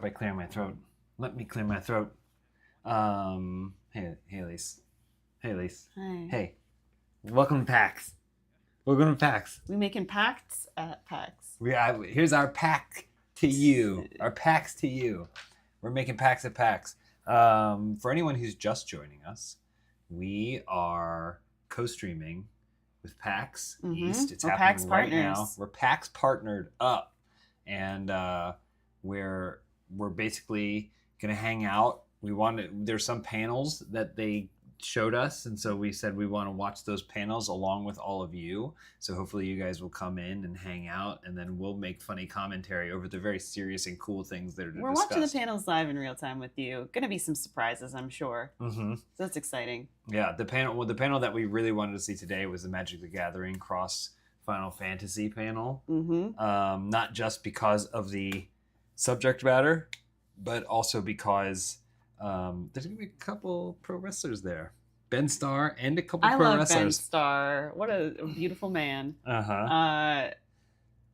by clearing my throat. Let me clear my throat. Hey, Elyse. Hey, Elyse. Hi. Hey, welcome to PAX. Welcome to PAX. We making pacts at PAX. Here's our pack to you. Our PAX to you. We're making PAX at PAX. For anyone who's just joining us, we are co-streaming with PAX East. It's We're happening PAX right partners. now. We're PAX partnered up, and we're basically gonna hang out. There's some panels that they showed us, and so we said we want to watch those panels along with all of you. So hopefully you guys will come in and hang out, and then we'll make funny commentary over the very serious and cool things that are We're discussed. watching the panels live in real time with you. Gonna be some surprises, I'm sure. Mm-hmm. So that's exciting. Yeah, the panel that we really wanted to see today was the Magic the Gathering cross Final Fantasy panel. Mm-hmm. Not just because of the subject matter, but also because there's gonna be a couple pro wrestlers there. Ben Starr and a couple pro wrestlers. Ben Starr. What a beautiful man. Uh-huh.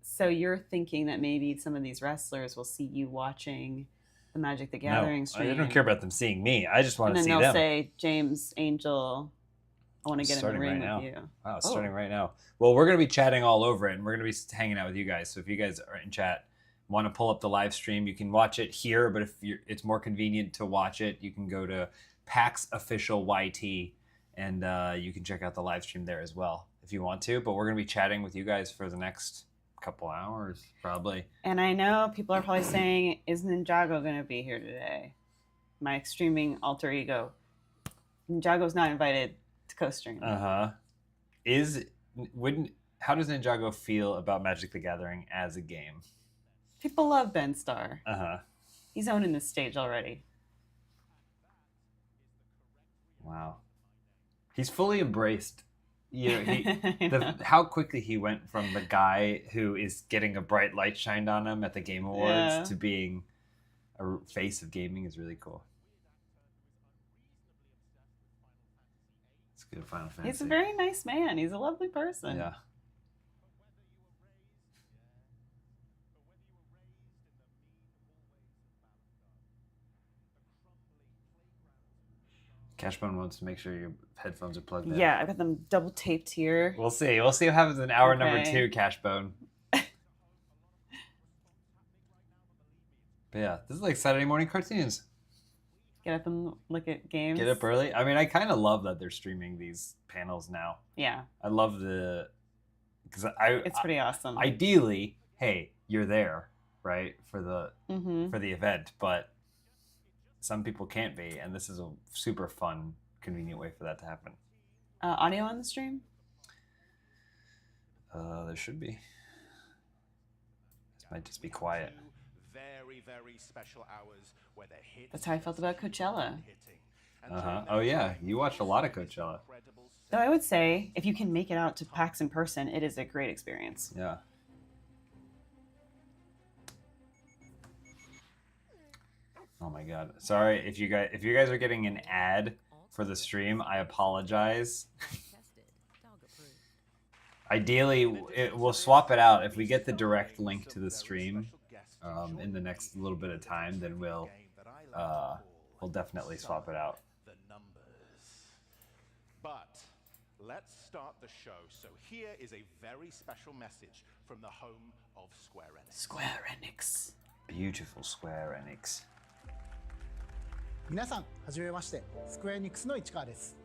So you're thinking that maybe some of these wrestlers will see you watching the Magic the Gathering stream. I don't care about them seeing me. I just want to see them. And then they'll say, James, Angel, I want to get in the ring with you. Wow, it's starting right now. Well, we're going to be chatting all over it, and we're going to be hanging out with you guys. So if you guys are in chat, want to pull up the live stream, you can watch it here, but if it's more convenient to watch it, you can go to PAX Official YT, and you can check out the live stream there as well if you want to. But we're going to be chatting with you guys for the next couple hours, probably. And I know people are probably saying, is Ninjago going to be here today? My streaming alter ego. Ninjago's not invited to co-stream. How does Ninjago feel about Magic the Gathering as a game? People love Ben Starr. Uh-huh. He's owning this stage already. Wow. He's fully embraced. How quickly he went from the guy who is getting a bright light shined on him at the Game Awards to being a face of gaming is really cool. It's good Final Fantasy. He's a very nice man. He's a lovely person. Yeah. Cashbone wants to make sure your headphones are plugged in. Yeah, I've got them double taped here. We'll see. We'll see what happens in hour number 2, Cashbone. But yeah, this is like Saturday morning cartoons. Get up and look at games. Get up early. I mean, I kind of love that they're streaming these panels now. Yeah. I love because it's pretty awesome. Ideally, hey, you're there, right, for the event, but some people can't be, and this is a super fun, convenient way for that to happen. Audio on the stream? There should be. This might just be quiet. Very, very special hours where the hits. That's how I felt about Coachella. Oh yeah, you watched a lot of Coachella. Though I would say, if you can make it out to PAX in person, it is a great experience. Yeah. Oh my god. Sorry if you guys are getting an ad for the stream, I apologize. Ideally, we'll swap it out. If we get the direct link to the stream in the next little bit of time, then we'll definitely swap it out. But let's start the show. So here is a very special message from the home of Square Enix. Square Enix. Beautiful Square Enix. 皆さん、はじめまして、スクエアエニックスの市川です。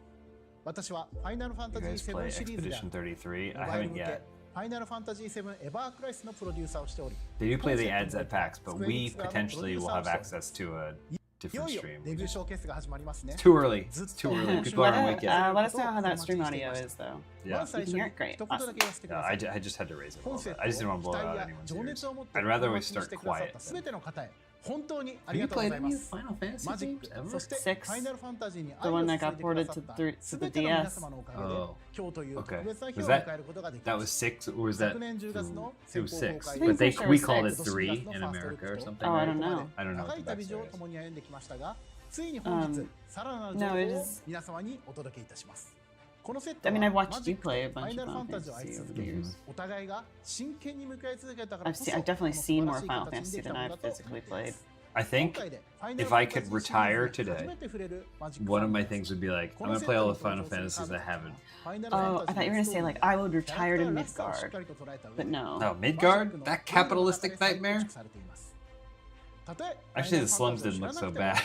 私はファイナルファンタジ You ー guys play 7シリーズである Expedition 33? モ I バイル haven't 向け yet. ファイナルファンタジー7エバークライスのプロデューサーをしており、 They do play the ads at PAX, but we potentially will have access to a い different よいよ stream. デビューショーケースが始まりますね。 It's too early. It's too early. People aren't awake yet. Let us know how that stream audio is, though. Yeah. You can hear it great. 一言だけ言わせてください。 I just had to raise it a 本 little 節 bit. I just didn't want to 期 blow 待 out や anyone's 情 ears. 熱を持って I'd rather お we 待ちに start してくださっ quiet. たすべての方へ本当にあ Have り you がとうご played ざい any ま of す。 Final Fantasy マジッ games ク、 ever? そして Six. ファイナルファンタジーに The one 愛を that 注 got いでくださ ported った to す the べての皆 DS. 様のおかげで Oh. 今日という Okay. 特別な日を Was that- 迎えることができ That ま was す。 6, or was that 昨年10月の it was 6? 先 But い they や we そ called れ it 3 in America or something, Oh, I right? don't know. I don't know 長 what い the 旅路を backstory is. 共に歩んできましたが、ついに本日、さらなる情 No, 報 it を is- 皆様にお届けいたします。このセット I は mean, I've マ watched ジ you ック play a ファ bunch イ of ナルファン Final タジーを愛 Fantasy し続 over け the る years. お互いが真剣に向かい続けたからこそ I've definitely この seen 素晴 more らしい Final 形に Fantasy でき than たもの I've だと physically 思いま played. す I think if I could retire today, one of my things would be like, I'm gonna play all the Final Fantasies I haven't. Oh, I thought you were gonna say like I would retire to Midgard, but no. No, Midgard? That capitalistic nightmare? Actually, the slums didn't look so bad.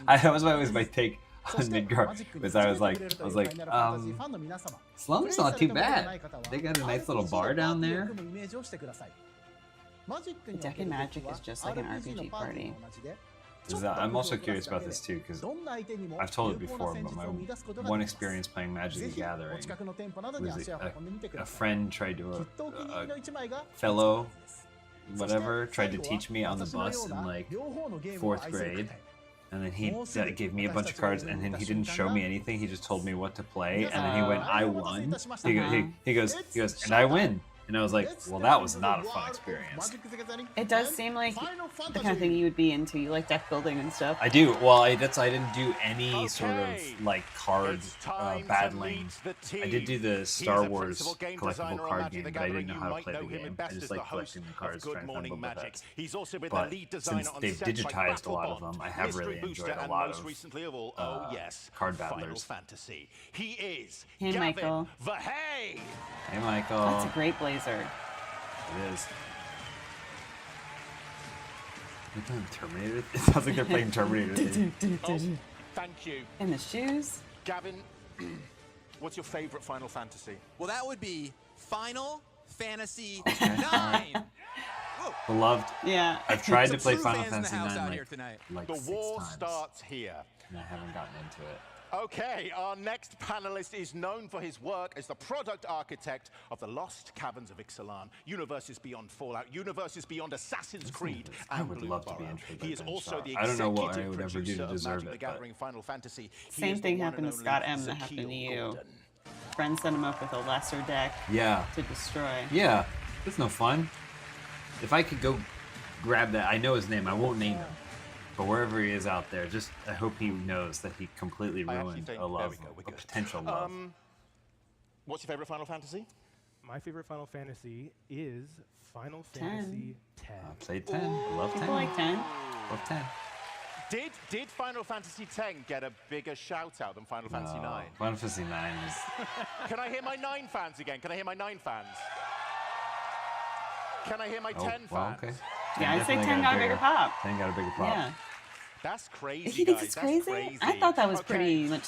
That was always my take on Midgard, because I was like, slums not too bad. They got a nice little bar down there. The deck in Magic is just like an RPG party. I'm also curious about this too, because I've told it before, but my one experience playing Magic the Gathering was a friend tried to, a fellow, whatever, tried to teach me on the bus in like 4th grade. And then he gave me a bunch of cards, and then he didn't show me anything. He just told me what to play, and then he went, "I won." He goes, "And I win." And I was like, well, that was not a fun experience. It does seem like the kind of thing you would be into. You like deck building and stuff. I do. Well, I didn't do any sort of like card battling. I did do the Star Wars collectible card game, but I didn't know how to play the game. I just like collecting the cards, trying to find Boba Fett. But since they've digitized a lot of them, I have really enjoyed a lot of card battlers. Hey, Michael. Hey, Michael. That's a great blazer. It is. They're playing Terminator? It sounds like they're playing Terminator. Thank you. And the shoes? Gavin, what's your favorite Final Fantasy? Well, that would be Final Fantasy IX. Beloved. Yeah. I've tried to play Final Fantasy IX like The 6 war times, starts here. and I haven't gotten into it. Okay, our next panelist is known for his work as the product architect of the Lost Caverns of Ixalan, universes beyond Fallout, universes beyond Assassin's Creed, I and would love to be Blueberry. interested He is in also the I don't know what I executive would ever do to producer of deserve Magic the it. But Gathering Final Fantasy. He Same is the thing one happened and to only Scott M that happened to Zakeel you. Golden. Friends set him up with a lesser deck yeah, to destroy. yeah, it's no fun. If I could go grab that, I know his name. I won't name him, but wherever he is out there, just I hope he knows that he completely I actually ruined think- a love, there we go, we're a good. potential love. What's your favorite Final Fantasy? My favorite Final Fantasy is Final 10. Fantasy X. I played 10. I love 10. People like 10. Love 10. Did Final Fantasy X get a bigger shout out than Final Fantasy No, IX? Final Fantasy 9 is. Can I hear my 9 fans again? Can I hear my 9 fans? Can I hear my 10 fans? Well, okay. Yeah, I'd say Definitely 10 got a bigger pop. 10 got a bigger pop. Yeah. That's crazy, If he thinks guys. it's That's crazy, I thought that was Okay. pretty much.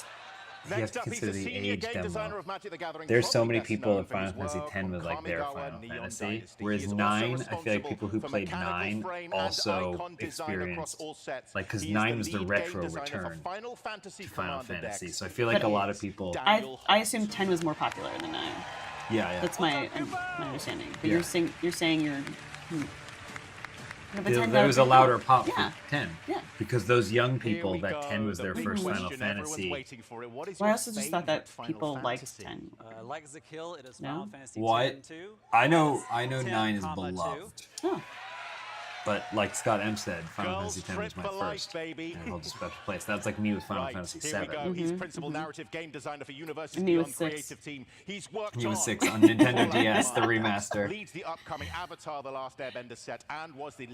You have Next to up, he's consider the the senior age game demo. designer of Magic the Gathering. There's so probably many best people known that for Final his Fantasy work X on was like their Kamigawa Final and Neon Fantasy, Dynasty. He whereas is also 9, I feel like responsible people who for played mechanical 9 frame and also icon design across experienced, all sets. like, because He is 9 was the lead retro game designer for return Final Fantasy to Final Commander Fantasy. decks. So I feel like a lot of people. I assume 10 was more popular than 9. Yeah. That's my understanding. But Yeah. you're saying you're. No, but 10 There was a louder pop Yeah. for 10. Yeah. Because those young Here people we that go, 10 was the their big first Final question, everyone's Fantasy. waiting for it. What is Well, I your also just thought that favorite people Final liked Fantasy? 10. Like Zakeel, it is No? Final Fantasy What? 10 2. I know 10, 9 is 2. beloved. Oh. But like Scott M said, Final Girls Fantasy X was trip my for life, first. baby. And it holds a special place. That's like me with Final Right, Fantasy here we VII. go. He's principal narrative game designer for Universes And he was Beyond 6. Creative Team. He's worked He was on 6 on Nintendo Fallout DS, the 1, remaster. leads the upcoming Avatar: The Last Airbender set, and was the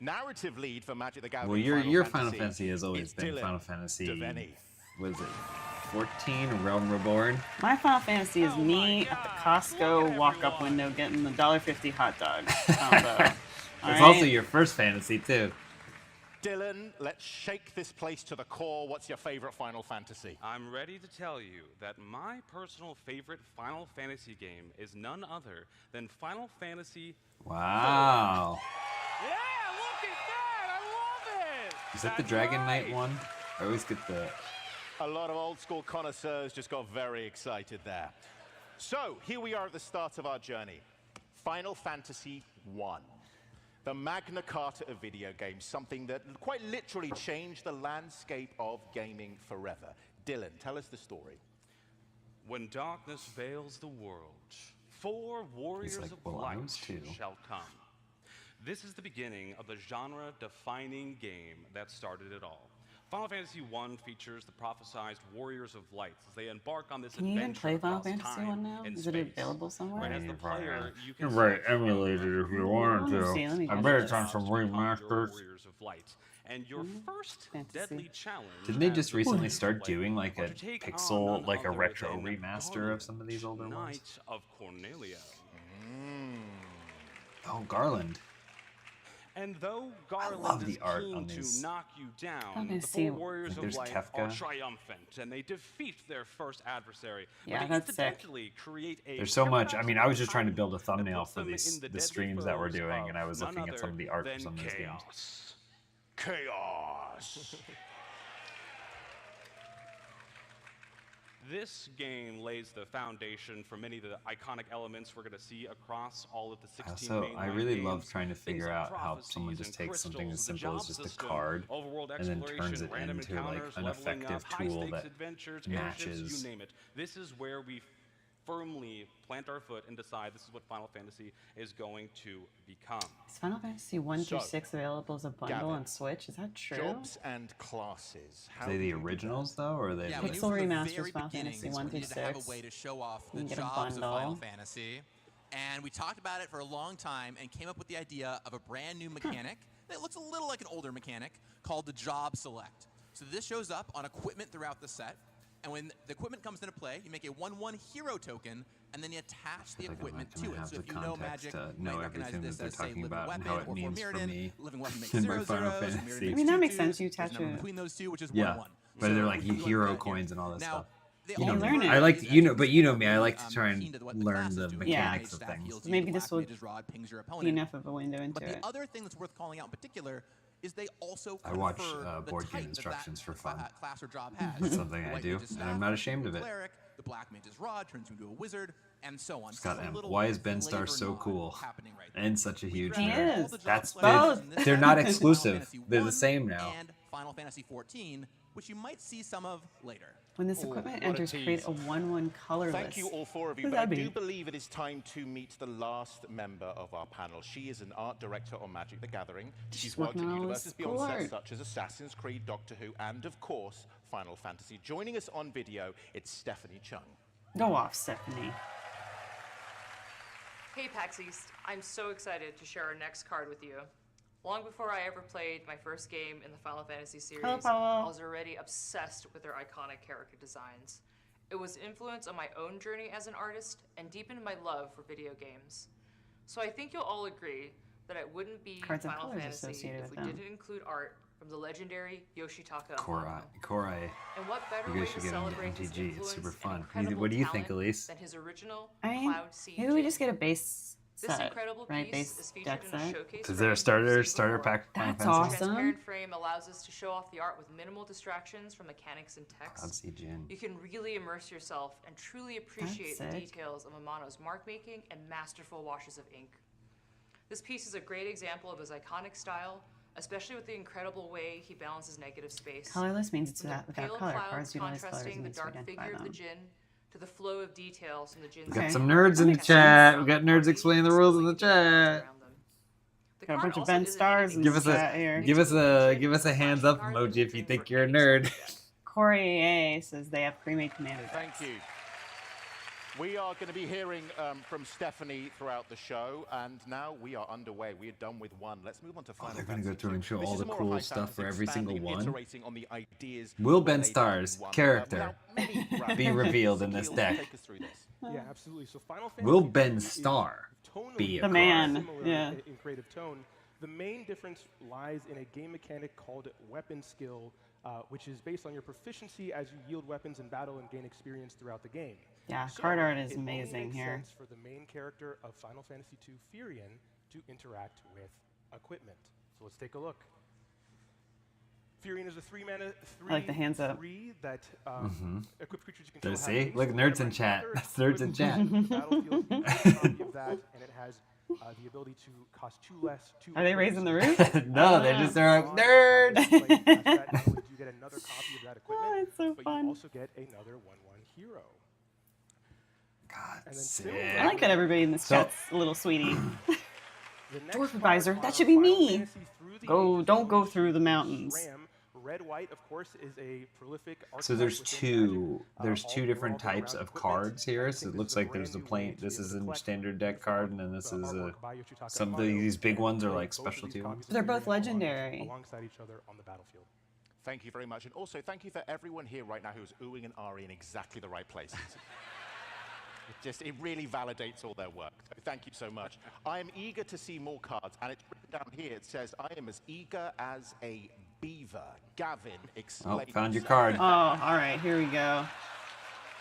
narrative lead for Magic the Gathering. Well, your Final Fantasy has always It's been Dylan Final Fantasy. Devaney. Was it 14? Realm Reborn? My Final Fantasy is me at the Costco walk-up window getting the $1.50 hot dog combo. It's also your first fantasy too. Dylan, let's shake this place to the core. What's your favorite Final Fantasy? I'm ready to tell you that my personal favorite Final Fantasy game is none other than Final Fantasy. Wow. Yeah, look at that! I love it! Is that the That's Dragon right. Knight one? I always get the. A lot of old school connoisseurs just got very excited there. So, here we are at the start of our journey. Final Fantasy I. The Magna Carta of video games, something that quite literally changed the landscape of gaming forever. Dylan, tell us the story. When darkness veils the world, 4 warriors like, of "Well, I light was too." shall come. This is the beginning of the genre-defining game that started it all. Final Fantasy I features the prophesized Warriors of Light as they embark on this Can you even adventure play Final across Fantasy time 1 now? and Is it space. available somewhere? As the player, you can Right, select from emulate it if you more wanted Let me see, to. let me I get bet this. it's on some to become your remasters. Warriors of Light. And your first Fantasy. deadly challenge. Didn't they as just the recently Warriors of start Light doing like are a to take on pixel, none like a other retro than remaster of some of these older Knight ones? of Cornelia. Oh, Garland. And though love Garland the is art keen on to these. knock you down, gonna the see- four Warriors Like, of there's Light Kefka. are triumphant, and they defeat their first adversary. Yeah, but they that's sick. incidentally create a There's so much. I mean, I was just trying to paradox build a that thumbnail puts for them these in the deadly streams that we're foes doing, and I of was none looking at some of the other art for than some of these games. chaos. Chaos. This game lays the foundation for many of the iconic elements we're going to see across all of the 16 Also, I mainline really games. love trying to Things figure like out how prophecies someone and just takes something as crystals, the simple as job just a system, card overworld and then turns exploration, it random into like encounters, an leveling effective up, tool high-stakes that adventures, matches. airships, you name it. This is where we firmly plant our foot and decide this is what Final Fantasy is going to become. Is Final Fantasy 1 through So, 6 available as a bundle Gavin, on Switch? Is that true? Jobs and classes. How Are they do the you do originals though, or are they? Yeah, like- we knew Pixel from the remasters, very Final beginning Fantasy we 1 through needed to have 6. a way to show off You the can get a jobs of bundle. Final Fantasy. And we talked about it for a long time and came up with the idea of a brand new mechanic that looks a little like an older mechanic called the Job Select. So this shows up on equipment throughout the set. And when the equipment comes into play, you make a 1/1 hero token, and then you attach the I feel like I'm equipment not gonna to it. have So the if you know context Magic, to you know might recognize everything this that they're as, say, talking Living about and Weapon how it or means for Mirrodin. me Living Weapon makes in 0 my Final 0s, Fantasy. Mirrodin I makes mean, that 2 makes 2s. sense. You There's a attach number it. between those two, which is Yeah, 1/1. but So they're like we look hero at it. coins and all this Now, stuff. the You know only me. learn it. I like is you know, that but you know me. I like to I'm try keen to what and the learn classes the do. mechanics Mage of stack things. heals So you, maybe the this Black will Mage's Rod pings your Be opponent. enough of a window into But it. the other thing that's worth calling out in particular is they also I watch, confer the board type game that instructions for fun. class or job has. It's something The I White do, Mage's and staff I'm not turns you ashamed into of a it. Cleric, the Black Mage's Rod turns you into a wizard, and so on. Scott Just a M. little Why is Ben flavor Star so nod cool happening right there. and such a huge He nerd? is. That's Both. they're not Final exclusive. Fantasy They're the 1 same now. And Final Fantasy XIV, which you might see some of later. When this equipment what a enters, create tease. a 1/1 colorless. Thank you, all four of you. What But I does that do mean? believe it is time to meet the last member of our panel. She is an art director on Magic: The Gathering. She's worked working at on all universes this beyond cool sets art. such as Assassin's Creed, Doctor Who, and of course, Final Fantasy. Joining us on video, it's Stephanie Chung. Go off, Stephanie. Hey PAX East, I'm so excited to share our next card with you. Long before I ever played my first game in the Final Fantasy series, Hello, Paolo. I was already obsessed with their iconic character designs. It was influence on my own journey as an artist and deepened my love for video games. So I think you'll all agree that it wouldn't be Cards and Final colors Fantasy associated if with we them. didn't include art from the legendary Yoshitaka Korai. Amano. Korai. And what better You way guys to should get into celebrate his MTG. It's influence super and fun. incredible What do you think, talent Elyse? than his original I mean, Cloud Sea maybe we Jade? just get a base This set, incredible right? piece Base is featured deck in a set. showcase Is there a frame you've seen starter before. pack? Final That's Fantasy? awesome. Transparent frame allows us to show off the art with minimal distractions from mechanics and Cloud text. Sea Jin. You can really immerse yourself and truly appreciate the sick. details of Amano's mark making and masterful washes of ink. This piece is a great example of his iconic style, especially with the incredible way he balances negative space. Colorless means it's From the without pale color. clouds Cards utilize colors contrasting and the means to dark identify figure of the them. djinn to the flow of details from the djinn's We got Okay. some nerds in the chat. We got nerds explaining the rules in the chat. Got a bunch of Ben Stars in Give the us chat here. Give us a hands up emoji if you think you're a nerd. Corey A says they have pre-made commander decks. Thank you. We are going to be hearing from Stephanie throughout the show, and now we are underway. We are done with one. Let's move on to Final they're gonna Fantasy go through and show This all is the more a cool high stuff for fantasy every single expanding and one. iterating on the ideas Will that Ben they Star's did in one. character Without many be wraps, revealed in this Sakil, deck? Take us through this. Yeah, absolutely. So Final Will Fantasy Ben is Starr tonally be a The man, similar yeah. in creative tone. The main difference lies in a game mechanic called weapon skill, which is based on your proficiency as you wield weapons in battle and gain experience throughout the game. Yeah, So card art is it only amazing makes here. sense for the main character of Final Fantasy II, Firion, to interact with equipment. So let's take a look. Firion is a 3-mana, I like the hands up. 3 that equipped creatures you There, control. see? have Look, haste, nerds in whenever chat. encountered, That's nerds in with chat. battlefield, you get a copy of that, and it has the ability to cost 2 less. Are they raising the roof? No, they're just they're like, nerd. Not only do you get another copy of that equipment, Oh, it's so but fun. you also get another 1/1 hero. God, And then sick. I like that everybody in this So- chat's a little sweetie. The next Dwarf card advisor, on that should be Final me. Fantasy Through the Go- Ages don't go is through the mountains. Ram, Red White, of course, is a prolific So archetype there's within Magic, two all different revolving types around of equipment. cards here. I So think it looks is a like there's the brand new way plain. to This be able is to a collect standard deck beautiful card, and then this is a artwork by Yoshitaka some of Amano, these big and ones are play like both of specialty these ones. copies of They're the both game legendary. alongside each other on the battlefield. Thank you very much. And also, thank you for everyone here right now who's oohing and ahhing in exactly the right places. It really validates all their work. So thank you so much. I am eager to see more cards, and it's written down here. It says, I am as eager as a beaver. Gavin, explain. Oh, found your yourself. card. Oh, all right, here we go.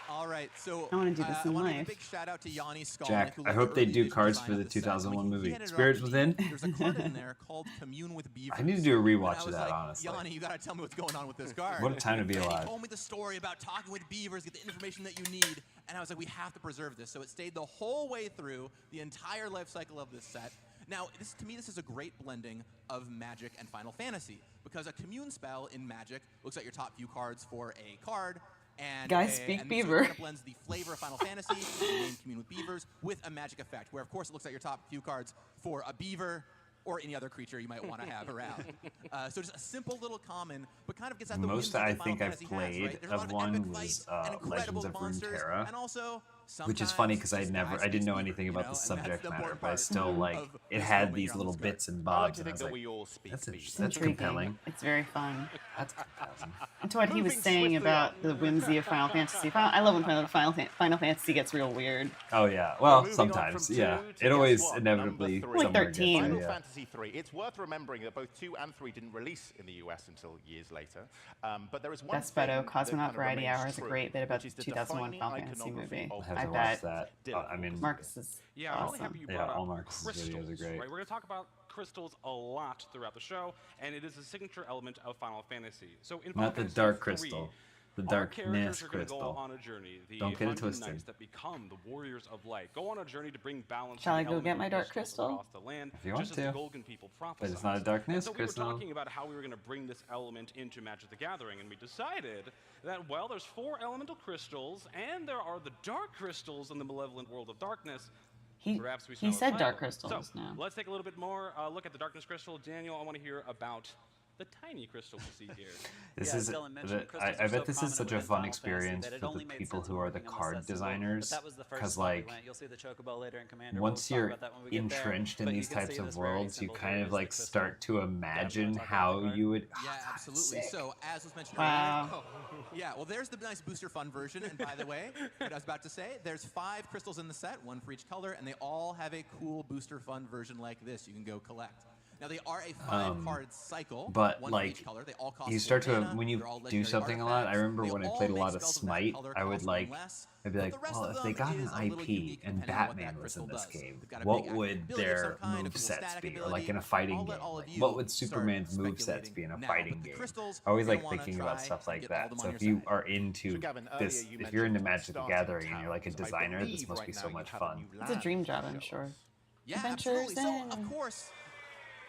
All right, so I wanna do this in I want to life. give a big shout out to Yanni Skolnick, Jack, who I led hope the they early do edition cards design for of the this set. 2001 When he movie. handed it off Spirits to me, Within? There's a card in there called Commune with Beavers. I need to do a And rewatch I of was that, like, honestly. Yanni, you got to tell me what's going on with this card. What a time to be And alive. he told me the story about talking with beavers, get the information that you need, and I was like, we have to preserve this. So it stayed the whole way through the entire life cycle of this set. Now, to me, this is a great blending of Magic and Final Fantasy, because a commune spell in Magic looks at your top few cards for a card, and Guys, speak and beaver. So it kind of blends the flavor of Final Fantasy, the name Commune with Beavers, with a magic effect, where of course it looks at your top few cards for a beaver or any other creature you might want to have around. So just a simple little common, but kind of gets at the Most whims that I Final think I've Fantasy has, played right? There's a lot of of one epic was fights and Legends incredible of monsters, Runeterra, and also which is sometimes funny because just guys I didn't know speak anything beaver, about the you know, and that's subject the matter, important but I part still like of it this had moment these here on little this card. bits and I like bobs, to and I think was that like, we all speak that's beaver. It's that's intriguing. compelling. It's very fun. That's compelling. And to what he was Moving saying swiftly about on. the whimsy of Final Fantasy. I love when Final Fantasy gets real weird. Oh yeah, well Moving on sometimes, from yeah. 2 to It guess always what? inevitably Number 3. Like somewhere 13. gets Final there, yeah. Fantasy III. It's worth remembering that both 2 and 3 didn't release in the US until years later. But there is one Best Beto, thing that Cosmonaut kind of Variety remains Hour is a true, great bit about which is the the 2001 defining Final Fantasy iconography movie. of I have I to bet watch that. I mean, Marcus is Yeah, I'm really awesome. happy you Yeah, brought all up Marcus's crystals. videos are great. Right? We're going to talk about crystals a lot throughout the show, and it is a signature element of Final Fantasy. So in Final not the Fantasy dark III, crystal, the our darkness characters are going to go crystal. on a journey. The Don't get it Hunted twisted. Knights that become the warriors of light go on a journey to bring balance. Shall to I the go get elemental my dark crystals crystal? across the land, If you want just as to. the Golden people But prophesied. it's not a darkness And so we were crystal. talking about how we were going to bring this element into Magic the Gathering, and we decided that, well, there's 4 elemental crystals, and there are the dark crystals in the malevolent world of darkness. Perhaps we He saw a said title. dark crystals So now. let's take a little bit more look at the darkness crystal. Daniel, I want to hear about the tiny crystal we see here. This Yeah, is, Dylan mentioned I crystals bet are so this is prominent such a within fun Final Fantasy experience that it for the only made people sense who in are the working on card set symbol, designers, but that was the first because spot we like went. You'll see the chocobo later in Commander. once We'll you're talk about that when we get there, entrenched in but you these can types see of this very worlds, you symbol kind here of is the like crystal. start to imagine talk about how the card? you would. Yeah, absolutely. sick. So, as was mentioned Wow. earlier, yeah, well, there's the nice booster fun version. And by the way, what I was about to say, there's 5 crystals in the set, 1 for each color, and they all have a cool booster fun version like this you can go collect. Now, they are a 5-card cycle, But 1 for like each color. They all cost you 4 start to mana. when you They're all do legendary something a lot. I artifacts. remember They when I all played a make lot of spells that Smite, color I would cost 1 like less. I'd be But like, the rest well, of if they them got an is a little IP unique and depending on what Batman that was in crystal this does. game, They've got a what big would active ability of their some kind, a move cool sets static be? Or like in a ability. fighting I'll game, let all of like, you what would start Superman's move sets speculating be in a now, fighting but the game? crystals, I always you're like gonna wanna thinking about try stuff and like get all that. them So on if your you side. are into So Gavin, this, earlier you if you're into mentioned Magic the starting Gathering and you're like a towns. I designer, this believe must right be now so you much have a fun. new It's a land dream to job, I'm show sure. us. Yeah, Adventures absolutely. So, in. of course,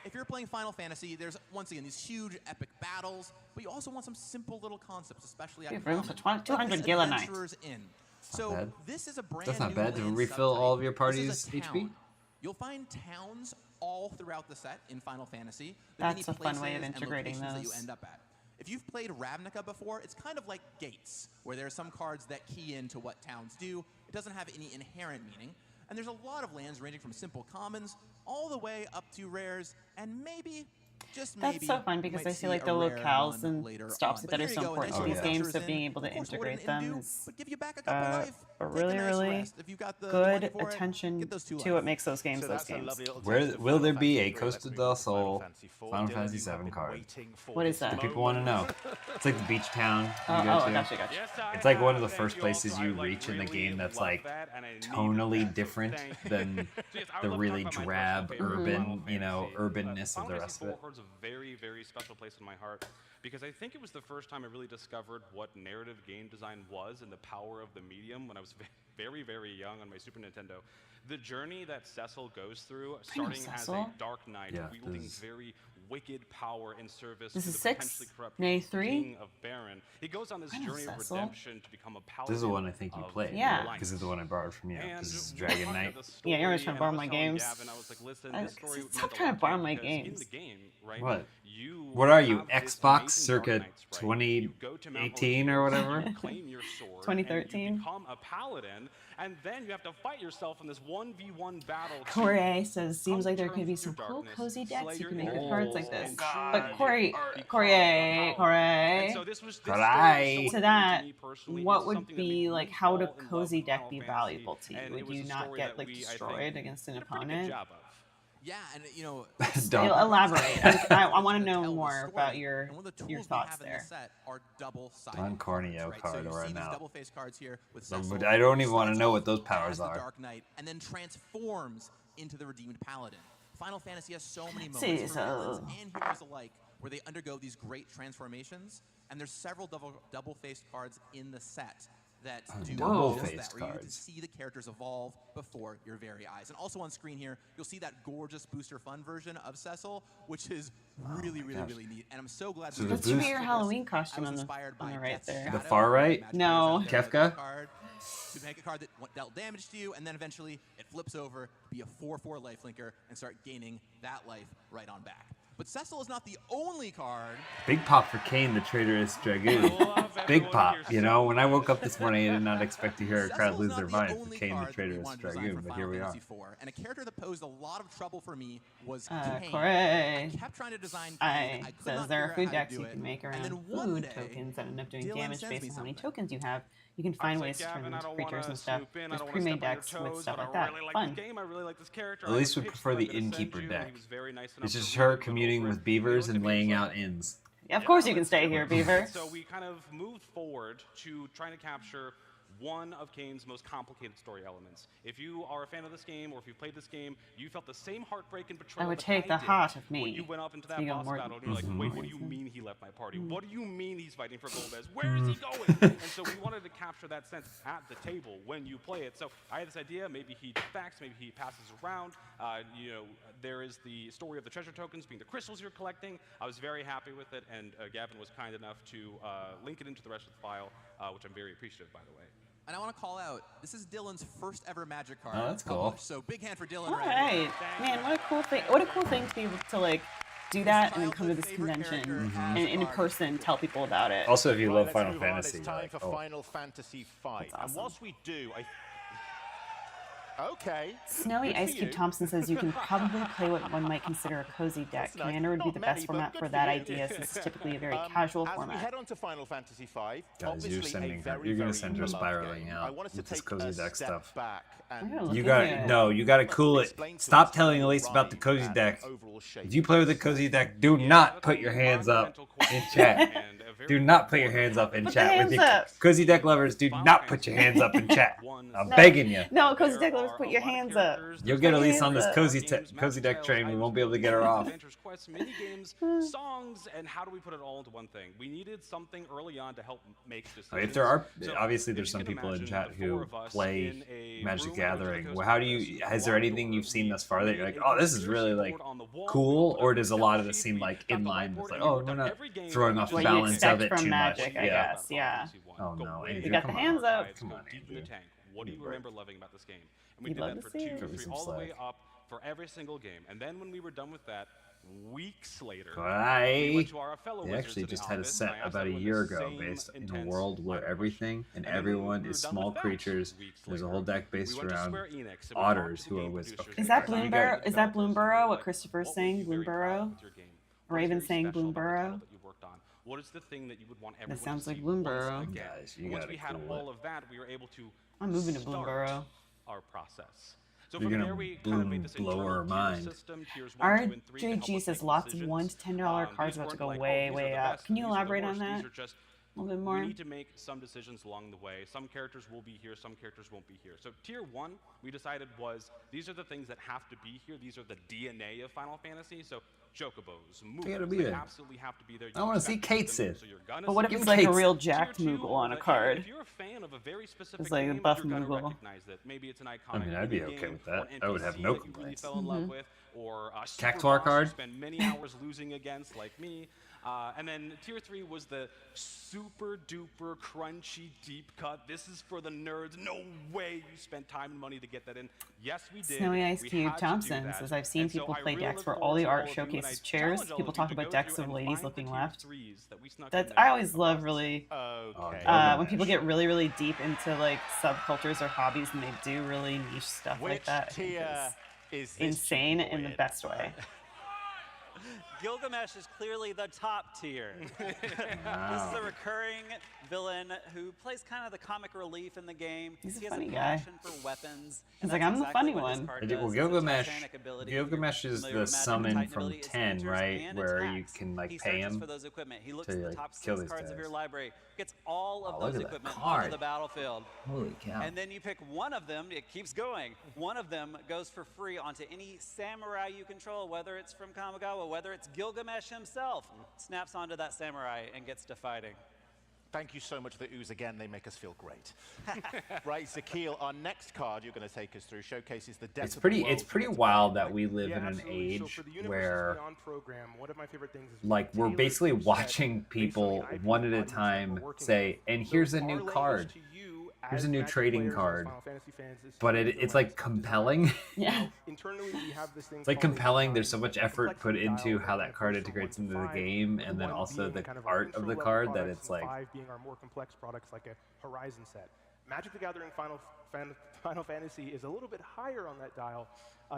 if you're playing Final Fantasy, there's, once again, these huge epic battles, but you also want some simple little concepts, espally at We have room for common, 200 like this Gila Knight. Adventurer's Inn. not So bad. this is a brand That's not new bad. To land refill all of your subtype. This is party's a HP? town. You'll find towns all throughout the set in Final Fantasy. The That's many a fun way of places and integrating locations that you those. end up at. If you've played Ravnica before, it's kind of like Gates, where there are some cards that key into what towns do. It doesn't have any inherent meaning. And there's a lot of lands ranging from simple commons all the way up to rares, and maybe, just maybe, That's so fun you because might I feel see like a the rare locales one and later stops on. that But are here you so go, important nice to these little games, adventures so being in. able to Of course, integrate wouldn't them do, is but give you back a couple life. a Take really, nice really rest. If you've got the good money for it, attention get those 2 to life. what makes those games So those that's a games. lovely little Where taste of will there Final be Fantasy a III. Coast Let's of move the on to Soul Final Fantasy IV. Final Dylan, Fantasy you have VII been card? waiting for What is this that? People want to know. It's like the beach town you Oh, go to. gotcha. Yes, I It's like one of the have. first Thank you also. places you I, like, reach in the really game that's love like that, and I needed tonally that, so different thank you. than So yes, I the would love to really talk about my drab, personal favorite urban, Final you know, Fantasy. urbanness of Final the Fantasy rest of it. IV holds a very, very special place in my heart because I think it was the first time I really discovered what narrative game design was and the power of the medium when I was very, very young on my Super Nintendo. The journey that Cecil goes through, starting as a Cecil. Dark Knight, Yeah, wielding this is- very wicked power in service This to is the 6, potentially corrupt nay 3. king of Baron. He goes on this I know journey of Cecil. redemption to become a paladin. This is the one I think you of played. Yeah. light. Because it's the one I borrowed from you. And This is we Dragon talked Knight. about the Yeah, you're always story, trying to borrow and I my was telling games. Gavin, I was like, listen, I- this story stop meant a trying to lot borrow me my because in games. the game, right? What? You What are you, have this Xbox amazing circa Dark Knight sprite. You go to Mount 2018 or Olympus, whatever? you claim your sword, 2013. and you become a paladin, and then you have to fight yourself in this 1v1 battle. to Corey says, seems like there come could to be terms some with your cool darkness, cozy slay decks you your can make with enemies, cards like this. and But truly Corey, become Corey, a paladin. And so this to story is so that, important to me personally. what It's would something that be made like, me how would a fall in love cozy with deck Final be Fantasy, valuable to you? and Would it was you a not story get that like we, I destroyed think, against an did a pretty good opponent? job of. Yeah, and you know, Don't. Elaborate. I want to know tell the more story. about your And one of the tools we thoughts have in there. this set are double-sided Don Corneo cards, right? card So you right see now. these double-faced cards here with No, Cecil, but I don't who even want to starts know off what those as powers the are. Dark Knight and then transforms into the redeemed paladin. Final Fantasy has so many moments for villains and heroes alike where they undergo these great transformations, and there's several double-faced cards in the set that do just double-faced that, where you get to cards. see the characters evolve before your very eyes. And also on screen here, you'll see that gorgeous Booster Fun version of Cecil, which is really neat. And I'm so glad So we the did That should be this your because Halloween I costume was on the- inspired on by the right Death's there. Shadow, The far right? Magic No. Players out there Kefka? with that card, to make a card that dealt damage to you, and then eventually it flips over to be a 4/4 lifelinker and start gaining that life right on back. But Cecil is not the only card. Big pop for Kane, the traitorous dragoon. Big pop. You know, when I woke up this morning, I did not expect to hear a crowd Cecil's lose not their the mind for only Kane, the card that we traitorous wanted to design dragoon, for but Final here we are. Fantasy IV. And a character that posed a lot of trouble for me was Kane. Corey. I kept trying to design Kane. I could Says not there are figure out food how to decks do you it. can make And around then one food day, tokens that end up doing Dylan damage sends based me on how many something. tokens you have. You can find ways to turn them into creatures and stuff. There's pre-made decks with stuff like that. Fun. Elyse would prefer the innkeeper deck. It's just her commuting with beavers and laying out inns. Yeah, of course you can stay here, Beaver. So we kind of moved forward to trying to capture one of Kane's most complicated story elements. If you are a fan of this game, or if you've played this game, you felt the same heartbreak and betrayal I would that take I the did heart of when me. you went up into that Speaking of boss Morton. battle, and you're like, wait, what do you Morton. mean he left my party? What do you mean he's fighting for Golbez? Where is he going? And so we wanted to capture that sense at the table when you play it. So I had this idea, maybe he defects, maybe he passes around. You know, there is the story of the treasure tokens being the crystals you're collecting. I was very happy with it, and Gavin was kind enough to link it into the rest of the file, which I'm very appreciative, by the way. And I want to call out, this is Dylan's first ever Magic card. Oh, that's cool. published, so big hand for Dylan All right here. right, man, what a cool thing! What a cool thing to be able to like do that and then come to this convention and in person tell people about it. Also, if you love let's Final move on. Fantasy, It's you're time like, for oh. Final Fantasy V. That's And awesome. whilst we do, okay. Snowy good for Ice Cube you. Thompson says you can probably play what one might consider a cozy deck. That's nice. Commander would be Not the many, best but format good for for that you. idea, since it's typically a very casual As we format. head on to Final Fantasy V, Guys, obviously you're sending a her. very, You're gonna very send her beloved spiraling game. out I want us to with this take cozy a deck step stuff. back and Yeah, look You at got it. no. You got to cool it. explain to Stop us telling how you Elyse about the arrived cozy at deck. overall shape If you play with the cozy of deck, do not put your hands up in chat. Do not put your hands up in Put the chat. With hands your up. cozy deck lovers, do not put your hands up in chat. I'm begging you. No, cozy deck lovers, put your hands up. You'll get Put your Elyse on hands this up. cozy deck train. We won't be able to get her off. Adventures, quests, mini games, songs, and how do we put it all into one thing? We needed something early on to help make decisions. If there are, So, obviously, if there's you some can people in imagine chat the four who of us play in a Magic room Gathering. with Well, how do those you? Has there anything you've seen thus far that you're like, made oh, a this is clear really keyboard like on the wall, cool, we put or up does a Excel lot of it sheets, seem we like got in the line whiteboard, with like, and we oh, worked we're on not every game throwing and off just the What you balance expect of it from too Magic, much? I Yeah. guess. Yeah. Oh no, way Andrew, got the come on. hands up. Guys, Come go on, deep in Andrew. the tank. What do you remember loving about this game? And we You'd did love that to for see 2 it. through Give me 3, some all the way slack. up for every single game. And then when we were done with that, weeks later, we I went to our fellow they wizards actually in the just had a office, set and I asked about a everyone year the ago same based in a intense world where final everything question. and then when everyone we were is done small with that, creatures. weeks There's a later, whole deck we based went to around Square Enix and we otters talked to who are game with. producers, Is that and you Bloomburrow? got- Is that developers, and Bloomburrow? like, What Christopher's what saying? were you very proud Bloomburrow? of with your game? What was Raven very saying special about the Bloomburrow? title that you worked on? What is the thing that you would want everyone sounds to like see once Bloomburrow. again? Guys, you And once gotta we had cool all it. of that, we were able to I'm moving to start Bloomburrow. our process. So You're from gonna there, we kind of made this blow internal our tier mind. system, tiers 1, 2, and 3, to help RJG us says make lots of decisions. $1 to $10 cards These about to weren't go like, way, oh, these are way the up. best, Can you these are the elaborate on worst. that? These are just A little bit more? We need to make some decisions along the way. Some characters will be here, some characters won't be here. So tier 1, we decided was, these are the things that have to be here. These are the DNA of Final Fantasy. So chocobos, They gotta movers. be They there. absolutely have to be there. I You wanna see expect Kate them, Sith. so you're gonna But what see if it's them. like a Kate's real Tier jacked 2, Moogle on a but card? if you're a fan of a very specific It's like a game, buff you're gonna Moogle. recognize that. Maybe it's an iconic I mean, I'd be indie okay game with that. or an I would have NPC no that you really complaints. fell in love with, or a super Cactuar boss card? you spend many hours losing against, like me. And then tier 3 was the super duper crunchy deep cut. This is for the nerds. No way you spent time and money to get that in. Yes, we did. Snowy Ice We Cube had to do Thompson's, that. as I've seen And so people I play really decks look where all forward the to art all of you, and I showcases chairs. challenge all People of you talk to about go decks through of and ladies find the looking tier left. 3s that we snuck in That's there I for always the love boss. really Okay. when people get really deep into like subcultures or hobbies and they do really niche stuff like Which that. I think tier is is this insane cheeky boy in the in? best way. Gilgamesh is clearly the top tier. This is a recurring villain who plays kind of the comic relief in the game. He's a he has funny a guy. passion for weapons. He's and like, that's I'm the exactly funny what this one. card I did- well, does. It's a Gilgamesh- Titanic ability. If you're Gilgamesh is familiar the with Magic, summon Titan from ability, it's 10, features right? and Where you attacks. can, like, He pay searches him for those equipment. He looks to, at the like, top kill 6 these cards of guys. your library, gets all of Oh, those look at that equipment card. onto the battlefield. Holy cow. And then you pick one of them, it keeps going. One of them goes for free onto any samurai you control, whether it's from Kamigawa, whether it's Gilgamesh himself, snaps onto that samurai and gets to fighting. Thank you so much for the ooze again. They make us feel great. Right, Zakil, our next card you're going to take us through showcases the depth It's of the pretty. world It's you pretty get to wild play. that we live Yeah, in an absolutely. So age for the Universes where, Beyond program, one of my favorite things is like, we're tailored basically to set watching based on people the IP one at a audience that time we're working say, with. and So here's a our new language card. to you Here's a as new Magic trading players, as card. Final Fantasy fans, is But through it's the like lens of design. compelling. Yeah. Internally, we have this thing It's like called a compelling. There's so design much effort put complexity into dial how that that card goes from integrates 1 into to the 5, game, with and then 1 also being the kind of our art of the intro-level card. That products it's and like 5 being our more complex products like a Horizon set. Magic the Gathering Final Fantasy is a little bit higher on that dial,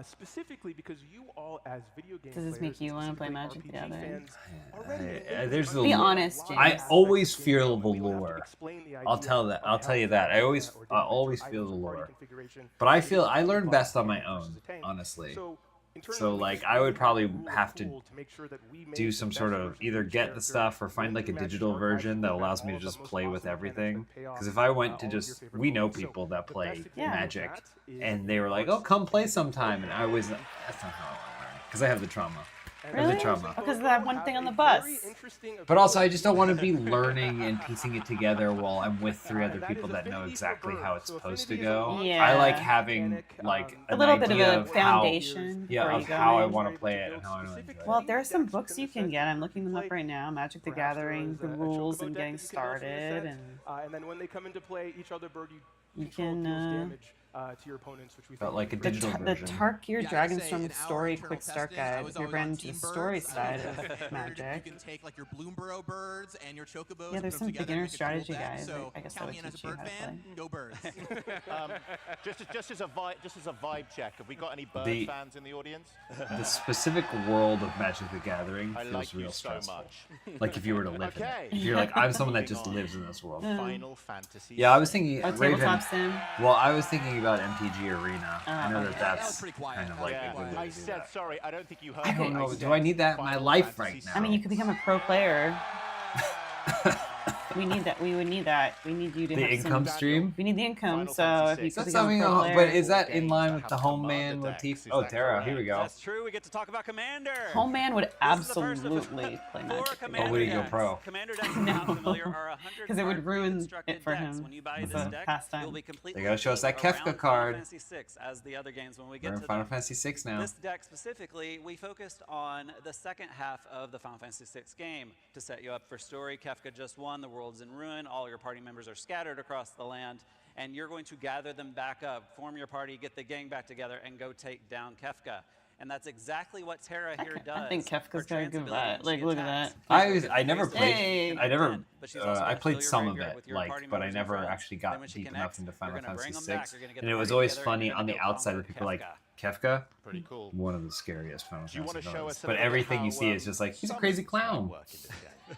specifically because you all, as video game Does this players, make you and wanna play specifically Magic the RPG Gathering? fans, already there's the Be lore. honest, James. I always feel the We don't have to lore. explain the I'll idea tell that. of I'll tell how you that. I always, or I different always items feel the or party lore. configuration But I is feel I learn fun best on for my gamers own, to attain. honestly. So internally, So we like just I would really probably rule the have to pool to make sure that we make do the some best sort of version either each get the character. stuff or find When like a you match digital archives, version you that have allows all me to of the just most play with awesome mechanics everything. that pay off Because if I went all to of your just, favorite we know moments. So people that the play best example of Magic, that is and they were like, what's "Oh, come play sometime," and I was, that's not how I want to learn, because I have the trauma. Really? The trauma. Because of that one thing on the bus. But also, I just don't want to be learning and piecing it together while I'm with 3 other people that know exactly how it's supposed to go. Yeah. I like having like A an little bit of idea a how, foundation yeah, before of you go how I in. want to play it and how I want to enjoy it. Well, there are some books you can get. I'm looking them up right now. Magic the Gathering, the rules, and getting started, and then when they come into play, each other bird you control can. deals damage to your opponents, which we But think like a is pretty digital cool. The version. Tarkir Yeah, I can say Dragonstorm in our Story internal Quick Start testing, I Guide. was If you're always brand on into the Team story Birds. side You of Magic. can take like your Bloomborough birds and your chocobos. Yeah, there's and put them some together beginner and make a cool strategy deck. guides. So I guess count that me would in as a teach you bird how to fan. play. Go birds. Just as a vibe check, have we got any bird The- fans in the audience? The specific world of Magic the Gathering I feels like real you so stressful. much. Like if you were to live Okay. in it. If you're like, I'm someone that Moving just on. lives in this world. Final Fantasy. Yeah, I was thinking Oh, Raven. tabletop sim. Well, I was thinking about MTG Arena. I know okay. that That was that's pretty quiet. kind of That was like Yeah, a good way I to do said that. sorry. I don't think you heard. I don't me. know. said Do I need that in my Final life Fantasy right now? I mean, you could become a pro player. We need that. We would need that. We need you to The have income some. stream. We need the income. Final So Fantasy if you VI. could That's become something. a pro But player. is that in Games line that with have the Homeman commander motif? decks, is Oh, that Tara, correct? here we go. That's true. We get to talk about Commander. Homeman would This is the first of absolutely play 4 Magic. Commander Oh, would he go decks. pro? Commander decks, if you're not familiar, are 100 'Cause it would card ruin pre-constructed it for decks. him When you buy as this a deck, pastime. you'll be completely They gotta show us that themed Kefka around card. Final Fantasy VI as the other games when we We're get in to Final them. Fantasy VI now. This deck specifically, we focused on the second half of the Final Fantasy VI game to set you up for story. Kefka just won, the world's in ruin, all your party members are scattered across the land, and you're going to gather them back up, form your party, get the gang back together, and go take down Kefka. And that's exactly what Tara here does. I think Kefka's Her got a good transability vibe. when Like, she look at attacks. that. I never played. Hey. I never. But she's also I gonna played fill your some of graveyard it, with your like, party but I members and never friends. actually Then got when she deep enough connects, into you're Final gonna bring Fantasy them back. VI, You're gonna get and the it was party always together, funny you're on gonna the go outside conquer that people were like Kefka. Kefka. Pretty cool. One of the scariest Final Do you want Fantasy to show villains. us a But little bit everything you how, see is just like he's a crazy summons might clown. work in this game?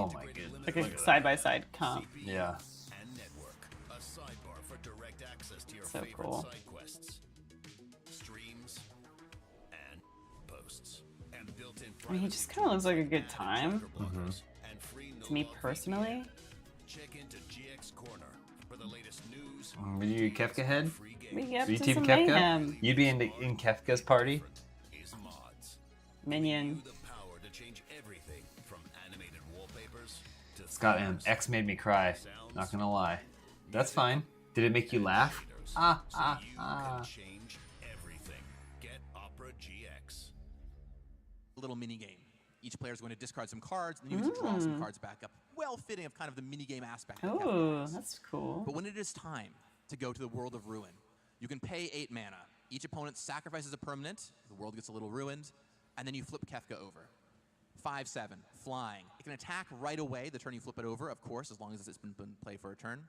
Oh my goodness. Like Look a at side by side comp. that. Yeah. So cool. I mean, he just kind of looks like a good time. To me personally. Were you Kefka head? We get Are you to Team some Kefka? mayhem. You'd be in Kefka's party? Minion. Scott M. X made me cry. Not gonna lie. That's fine. Did it make you laugh? Ah. Little mini game. Each player is going to discard some cards, and you get to draw some cards back up. Well fitting of kind of the mini game aspect. Oh, that's cool. But when it is time to go to the world of ruin, you can pay 8 mana. Each opponent sacrifices a permanent. The world gets a little ruined, and then you flip Kefka over. 5/7, flying. It can attack right away the turn you flip it over, of course, as long as it's been played for a turn.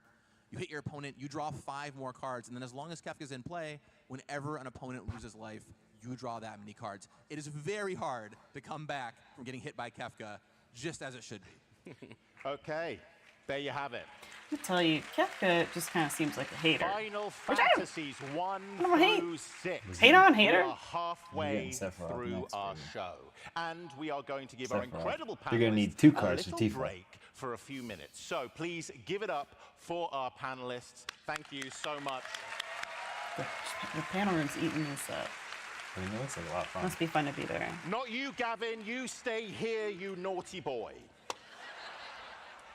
You hit your opponent, you draw 5 more cards, and then as long as Kefka's in play, whenever an opponent loses life, you draw that many cards. It is very hard to come back from getting hit by Kefka, just as it should be. Okay, there you have it. I tell you, Kefka just kind of seems like a hater. Final Fantasies 1 don't hate. through 6. Hate on, hater. We are halfway through our show, and we are going to give our incredible panelists You're gonna need 2 cards a for little Tifa. break for a few minutes. So please give it up for our panelists. Thank you so much. The panel room's eating this up. I mean, it looks like a lot of fun. Must be fun to be there. Not you, Gavin. You stay here, you naughty boy.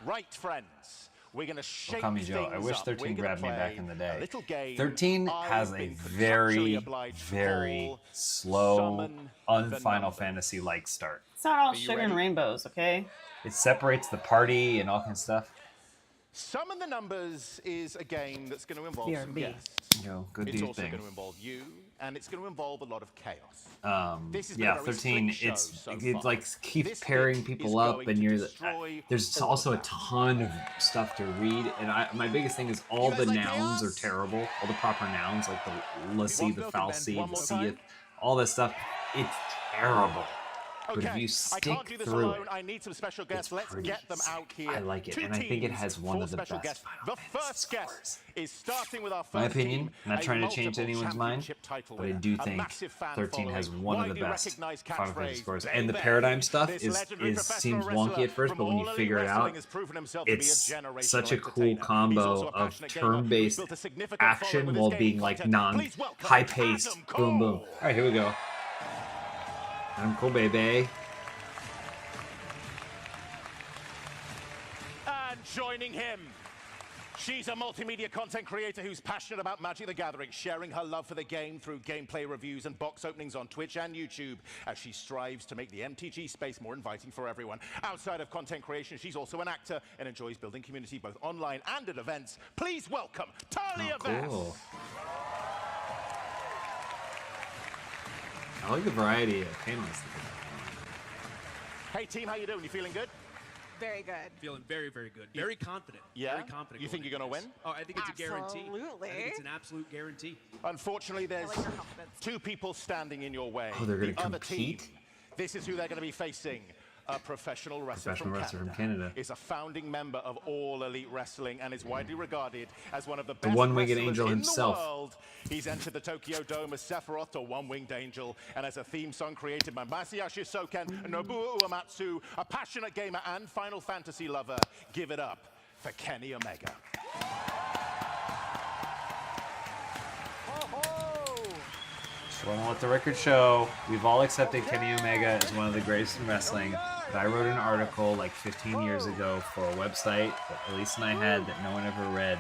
Right, friends. We're going to shake Call me Joe. things I wish up. 13 We're gonna grabbed me play back in the day. a little game 13 I've has a been very, contractually obliged to very call slow, Summon the un-Final Numbers. Fantasy-like start. It's not all you sugar ready? and rainbows, okay? It separates the party and all kinds of stuff. Summon the Numbers is a game that's going to involve some BRB. guests. Yo, good It's dude also thing. going to involve you, and it's going to involve a lot of chaos. This has been Yeah, a very 13. strict It's show so it far. like keeps This pairing bit people is up, going and to you're destroy there's all also of a that. ton of stuff to read, and my biggest thing is all You the guys like nouns chaos? are terrible. All the proper nouns like the Lassie, Want the milk and Ben? Falsey, One the more Seeth, time? all this stuff. It's terrible. But if Okay, you I stick can't do this through alone. it, I need some special guests. it's Let's pretty get them out here. I like it, 2 and I think it teams, has one 4 of the special best guests. Final The Fantasy first scores. guest is starting with our first My opinion, team, not a trying to change multiple anyone's mind, championship title but I winner, do a think massive fan 13 has following, one of the widely best recognized Final Fantasy catchphrase, scores. And the "Baby." paradigm stuff This is legendary professional seems wrestler wonky at first, from but when you All Elite figure it Wrestling out, has proven himself to be a it's generational such a cool entertainer. He's combo also a of passionate gamer who's turn-based built a significant following action with his while gaming being like content. Please welcome high-paced, Adam boom, boom. Cole. All right, here we go. I'm cool, baby. And joining him, she's a multimedia content creator who's passionate about Magic the Gathering, sharing her love for the game through gameplay reviews and box openings on Twitch and YouTube as she strives to make the MTG space more inviting for everyone. Outside of content creation, she's also an actor and enjoys building community both online and at events. Please welcome Talia Vess. Cool. I like the variety of panels. Hey team, how you doing? You feeling good? Very good. Feeling very, very good. Very confident. Yeah? Very confident. You think you're going to win? Oh, I think it's a guarantee. Absolutely. I think it's an absolute guarantee. Unfortunately, there's like your confidence. 2 people standing in your way. Oh, they're gonna The other compete? team, this is who they're going to be facing. A professional wrestler, Professional wrestler from Canada. Is a founding member of All Elite Wrestling and is widely regarded as one of the best one-winged wrestlers angel in himself. the world. He's entered the Tokyo Dome as Sephiroth, or one-winged angel, and as a theme song created by Masayoshi Soken and Nobuo Uematsu, a passionate gamer and Final Fantasy lover. Give it up for Kenny Omega. Just want to let the record show, we've all accepted Kenny Omega as one of the greatest in wrestling. But I wrote an article like 15 years ago for a website that Elyse and I had that no one ever read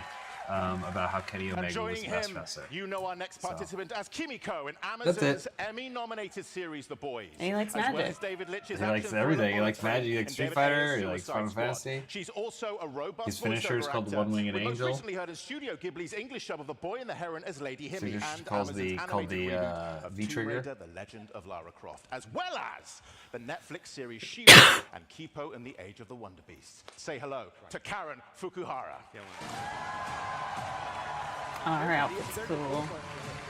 about how Kenny And Omega was joining the best him, wrestler. you know our next participant as Kimiko in That's Amazon's it. Emmy-nominated series The Boys. And he likes as well magic. as David Litch's He likes action everything. thriller He likes Bullet magic. He Train likes and Street David Fighter. Ayer's He likes Suicide Final Squad. Fantasy. She's also a robust His finisher is voiceover called actor. One Winged We most Angel. recently heard in Studio Ghibli's English dub of The Boy and the Heron as Lady Himi Finisher and calls Amazon's the- called animated the, reboot of V-Trigger. Tomb Raider, The Legend of Lara Croft, as well as the Netflix series She-Ra and Kipo and the Age of the Wonder Beasts. Say hello to Karen Fukuhara. Oh, her outfit's cool.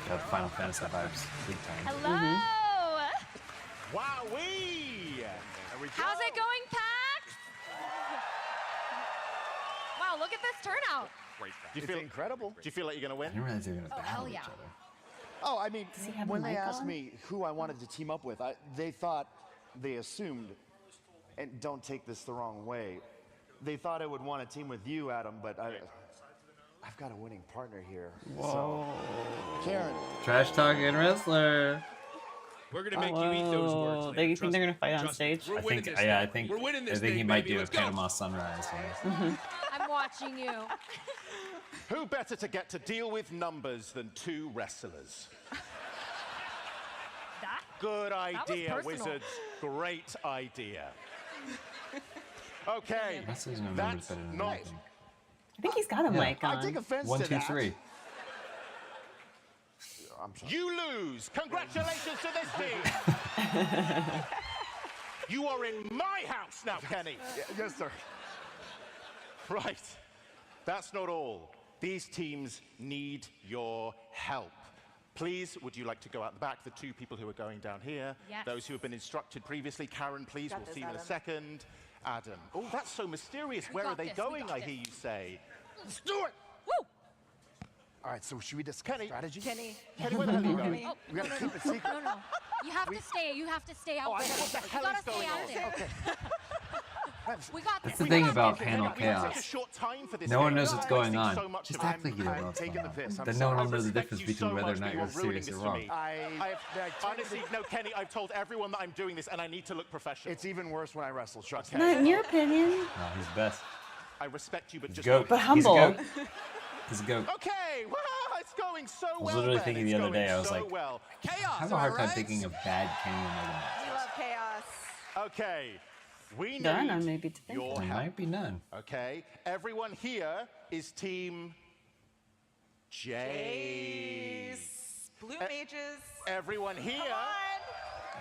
Got Final Fantasy vibes big time. Hello! Wowee! How's it going, PAX? Wow, look at this turnout. Do you feel incredible? Do you feel like you're going to win? I didn't realize they were going to Oh, battle hell yeah. each other. Oh, I mean, he have a when they mic asked on? me who I wanted to team up with, they thought they assumed, and don't take this the wrong way, they thought I would want to team with you, Adam, but I've got a winning partner here. Whoa. So, Karen. Trash talking wrestler. We're gonna make you eat those words. They think they're gonna fight on stage? We're winning this. I think We're winning this. I think he thing, might baby. do a Let's go. Panama Sunrise. I'm watching you. Who better to get to deal with numbers than two wrestlers? Good idea, personal. Wizards. Great idea. Okay, Wrestlers know numbers that's better than not. anything. I think he's got a mic on. I take offense 1, to 2, that. 3. I'm sorry. You lose. Congratulations to this team. You are in my house now, Kenny. Yes, sir. Right. That's not all. These teams need your help. Please, would you like to go out the back? The two people who are going down here. Yes. Those who have been instructed previously. Karen, please. Got We'll this, see you in a Adam. second. Adam. Oh, that's so mysterious. Where got are they this, we going, got I this. hear you say? Let's do it. Woo! All right, so should we discuss Kenny. strategy? Kenny. Kenny, where the hell are you going? Oh, We gotta keep it secret. No. You have to stay. You have to stay out Oh, I there. know what the hell you gotta is going stay out on. there. Okay. We got this. That's the we thing got about this. panel We have such a chaos. short time for this No one game. knows what's going Wasting on. so much Just of it. act like you don't know what's taking going the on. piss. I'm Then no one sorry. will know the respect difference you between so whether or much, not but you're you are ruining serious this or for wrong. me. I Honestly, no, Kenny, I've told everyone that I'm doing this, and I need to look professional. It's even worse when I wrestle. Trust me. Not in your opinion. No, he's best. I respect you, but He's a just goat. But He's a humble. goat. He's a goat. Okay, well, it's going so well. I was literally then. thinking It's the other going day, I was so like, well. I Chaos. have a hard am I time right? thinking of bad Kenny Omega We matches. love chaos. Okay, we There are need none maybe to think your of. There help. might be none. Okay, everyone here is Team J. Blue mages. Everyone here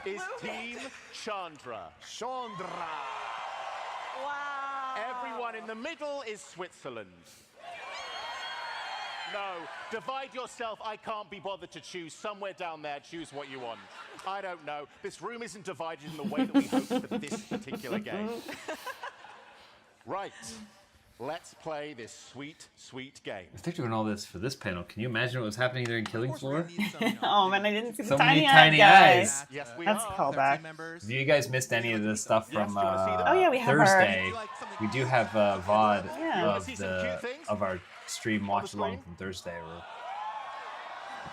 is Blue Team Chandra. Chandra. Wow. Everyone in the middle is Switzerland. No, divide yourself. I can't be bothered to choose. Somewhere down there, choose what you want. I don't know. This room isn't divided in the way that we hoped for this particular game. Right. Let's play this sweet, sweet game. If they're doing all this for this panel, can you imagine what was happening there in Killing Floor? Oh man, I didn't see the So many tiny, tiny eyes. eyes. Yes, we That's are. a callback. If you guys missed any of this stuff Yes, from do you wanna see them? Oh, yeah, we have our- Thursday, we do have VOD Yeah. You wanna see some cute of things? our stream watch along screen? from Thursday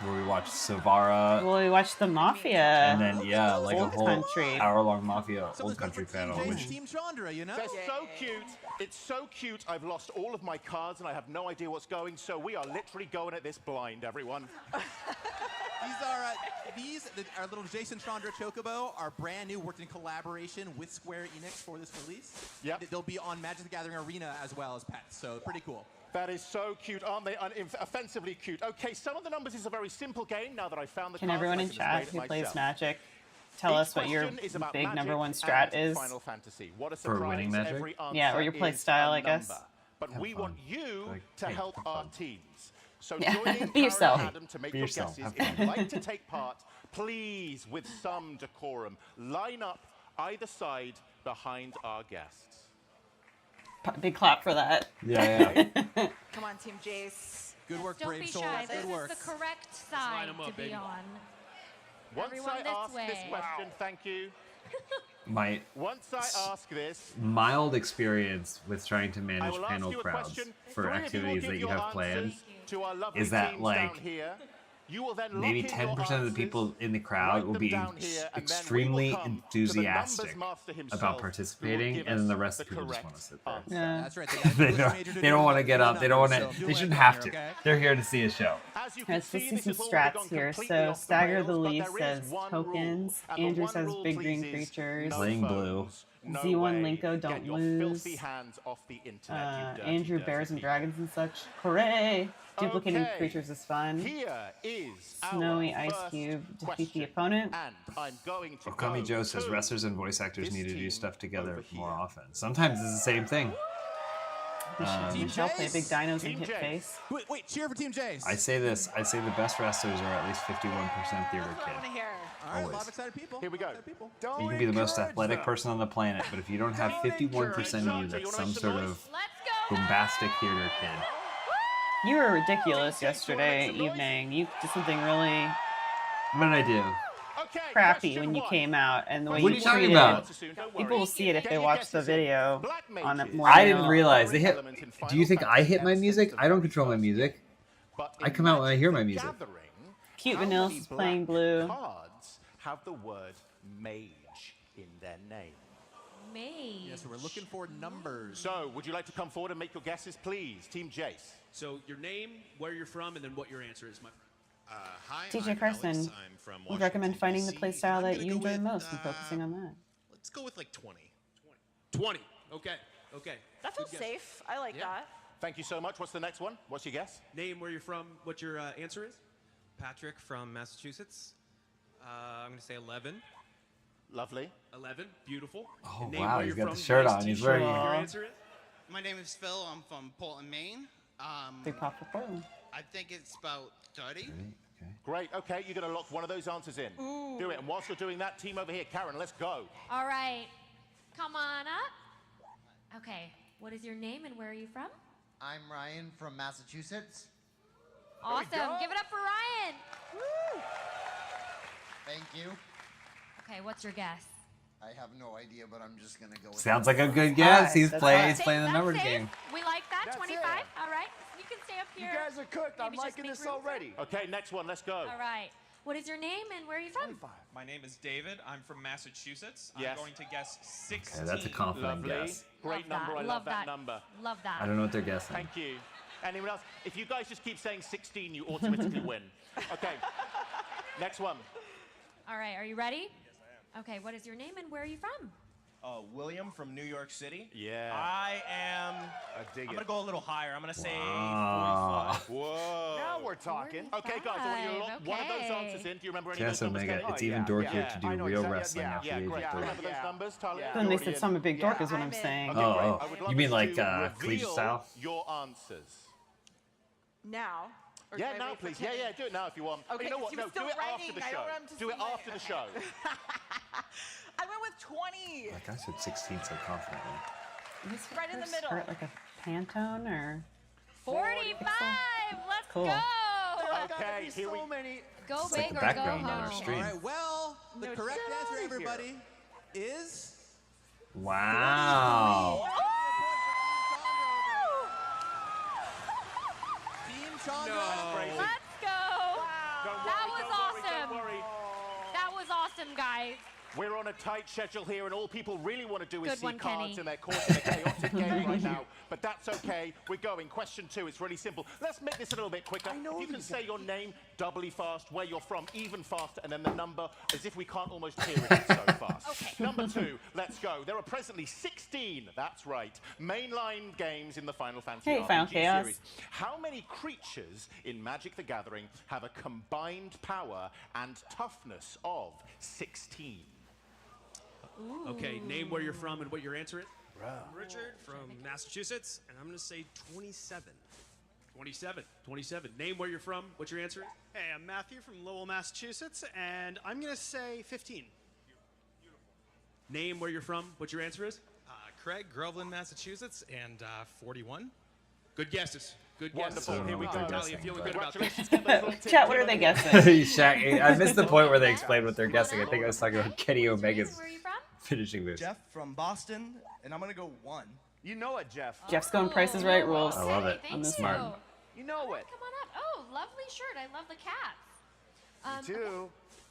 where we watched Savara Well, we watched the Mafia. and then like Old a whole Country. hour-long Mafia Something's Old Country good for Team panel. James, Which Team Chandra, you know? They're so cute. It's so cute. I've lost all of my cards and I have no idea what's going. So we are literally going at this blind, everyone. Our little Jason Chandra Chocobo are brand new, worked in collaboration with Square Enix for this release. Yep. They'll be on Magic the Gathering Arena as well as pets, so pretty cool. That is so cute, aren't they? Offensively cute. Okay, some of the numbers is a very simple game now that I found the Can cards everyone and in I can chat explain who it plays myself. Magic tell Each us what your question is about big Magic number one and strat is? Final Fantasy. What a For surprise. winning Magic? Every Yeah, or answer your play is style, a I guess. number. But Have we fun. want you Like, to hey, help have our fun. teams. So Yeah, join in be Karen yourself. and Adam to make Be your yourself. guesses. Have If you'd fun. like to take part, please, with some decorum, line up either side behind our guests. Big clap for that. Yeah. Come on, Team Jace. Good work, Don't Brave be Souls. shy. Good This work. is the correct line side 'em up, to be baby. on. Once Everyone I this ask this way. question, thank you. My Once I ask this, mild experience with trying to I manage will panel ask you a crowds question. for 3 of you will activities give that you your have planned answers to our lovely is that, teams like, down here. You will then maybe lock in your 10% of the answers, people in the write crowd will them be down here, and then we will extremely come to the enthusiastic numbers master himself, about who will participating, give and then the us rest the of the people just correct want to sit there. answer. Yeah. That's right. They don't want to get up. They don't want to. They shouldn't have to. They're here to see a show. As you can Let's see, see this some has already gone strats here. completely So off the Stagger rails, the but Leaf there is says one tokens. rule, and the Andrew one says rule, big please, green is creatures. no Playing blue. phones, no Z1 way. Linko, don't Get your lose. filthy hands off the internet, you dirty, Andrew dirty Bears and people. Dragons and such. Hooray! Duplicating Okay. creatures is fun. Here is Snowy our Ice first Cube, defeat question. the opponent. And I'm going to Okami go Joe says to wrestlers and voice actors this need to do team stuff together over more here. often. Sometimes it's the same thing. Michelle play big dinos Team and hit Jace. face. Wait, cheer for Team Jace. I say this. I say the best wrestlers are at least 51% theater I want to kid. hear. All right, a lot always. of excited people. Here we go. Excited people. You can be the most encourage athletic them. person on the planet, but if you don't have 51% of you that's some sort of Let's go. bombastic theater kid, You were ridiculous yesterday evening. You did something really. what did I do? crappy when you came out, and the way What are you you talking treated about? people will see it if they watch the video on it more. I didn't realize they hit. Do you think I hit my music? I don't control my music. I come out when I hear my music. Cute Vanilla is playing blue. Cards have the word mage in their name. Mage. Yeah, so we're looking for numbers. So, would you like to come forward and make your guesses, please? Team Jace. So your name, where you're from, and then what your answer is, my friend. Hi, DJ I'm Carson, Alex. I'm from would Washington, recommend finding the DC. playstyle I'm that gonna you go enjoy with, most and focusing on that. Let's go with like 20. 20. Okay. Okay. That feels Good guess. safe. I like that. Thank you so much. What's the next one? What's your guess? Name, where you're from, what your answer is. Patrick from Massachusetts. I'm going to say 11. Lovely. 11. Beautiful. Oh, Name, wow, where he's you're got the from, shirt nice on. He's t-shirt. wearing- Your answer is? My name is Phil. I'm from Portland, Maine. They popped for Portland. I think it's about 30. Great. Okay, you're going to lock one of those answers in. Ooh. Do it. And whilst you're doing that, team over here, Karen, let's go. All right. Come on up. Okay. What is your name and where are you from? I'm Ryan from Massachusetts. Awesome. Give it up for Ryan. Woo. Thank you. Okay, what's your guess? I have no idea, but I'm just gonna go with Sounds like a good guess. He's playing. He's Safe, playing the that's number safe. game. We like that. That's 25. it. All right. You can stay up You here. guys are cooked. I'm Maybe just liking make this room for- already. Okay, next one. Let's go. All right. What is your name and where are you from? My name is David. I'm from Massachusetts. Yes. I'm going to guess 16. Okay, that's a confident Lovely. guess. Great Love number. that. I Love love that that. number. Love that. I don't know what they're guessing. Thank you. Anyone else? If you guys just keep saying 16, you automatically win. Okay. Next one. All right. Are you ready? Yes, I am. Okay. What is your name and where are you from? William from New York City. Yeah. I am. dig I'm it. gonna go a little higher. I'm gonna say Wow. 45. Whoa. Now we're talking. Okay, guys, I want you to lock one of those answers in. Do you remember any of Jess those numbers? Omega, Karen? it's even dorkier to do real wrestling after the age great. of 30. Remember those numbers, Talia? Then they said some big dork is what I'm saying. Okay, great. I Oh, would oh. love You mean you like to collegiate reveal style? your answers. Now. Or Yeah, can I now, wait for please. Kenny? Yeah, do it now if you want. Okay, you know 'cause what? he No, was do still it after writing. the I show. don't want him to Do it see my- after the show. I went with 20. Like I said 16 so confidently. Is Right in the her middle. skirt like a Pantone or? 45. Let's Cool. go. Okay, here we Go It's like big the or go background on our home. stream. All right, well, the No, correct get answer, outta here. everybody, is Wow. Team Chandra. Let's go. That was awesome. Don't worry. That was awesome, guys. We're on a tight schedule here, and all people really want to do is Good see one, cards, Kenny. and they're caught in a chaotic game right now. But that's okay. We're going. Question 2. It's really simple. Let's make this a little bit quicker. If you can say your name doubly fast, where you're from even faster, and then the number as if we can't almost hear it. It's so fast. Okay. Number 2. Let's go. There are presently 16. That's right. Mainline games in the Final Fantasy Hey, Final RPG Chaos. series. How many creatures in Magic the Gathering have a combined power and toughness of 16? Okay. Name, where you're from, and what your answer is. I'm Richard from Massachusetts, and I'm going to say 27. 27. 27. Name, where you're from, what your answer is. Hey, I'm Matthew from Lowell, Massachusetts, and I'm going to say 15. Name, where you're from, what your answer is. Craig, Groveland, Massachusetts, and 41. Good guesses. Good Wonderful. guesses. Here we go. Talia, feeling good about this. Chat, what are they guessing? I missed the point where they explained what they're guessing. I think I was talking about Kenny Omega's Where are you from? finishing moves. Jeff from Boston, and I'm gonna go 1. You know it, Jeff. Jeff's going Price is Right rules. I love it. Thank On this you. one. You know it. Come on up. Oh, lovely shirt. I love the cats. Me too.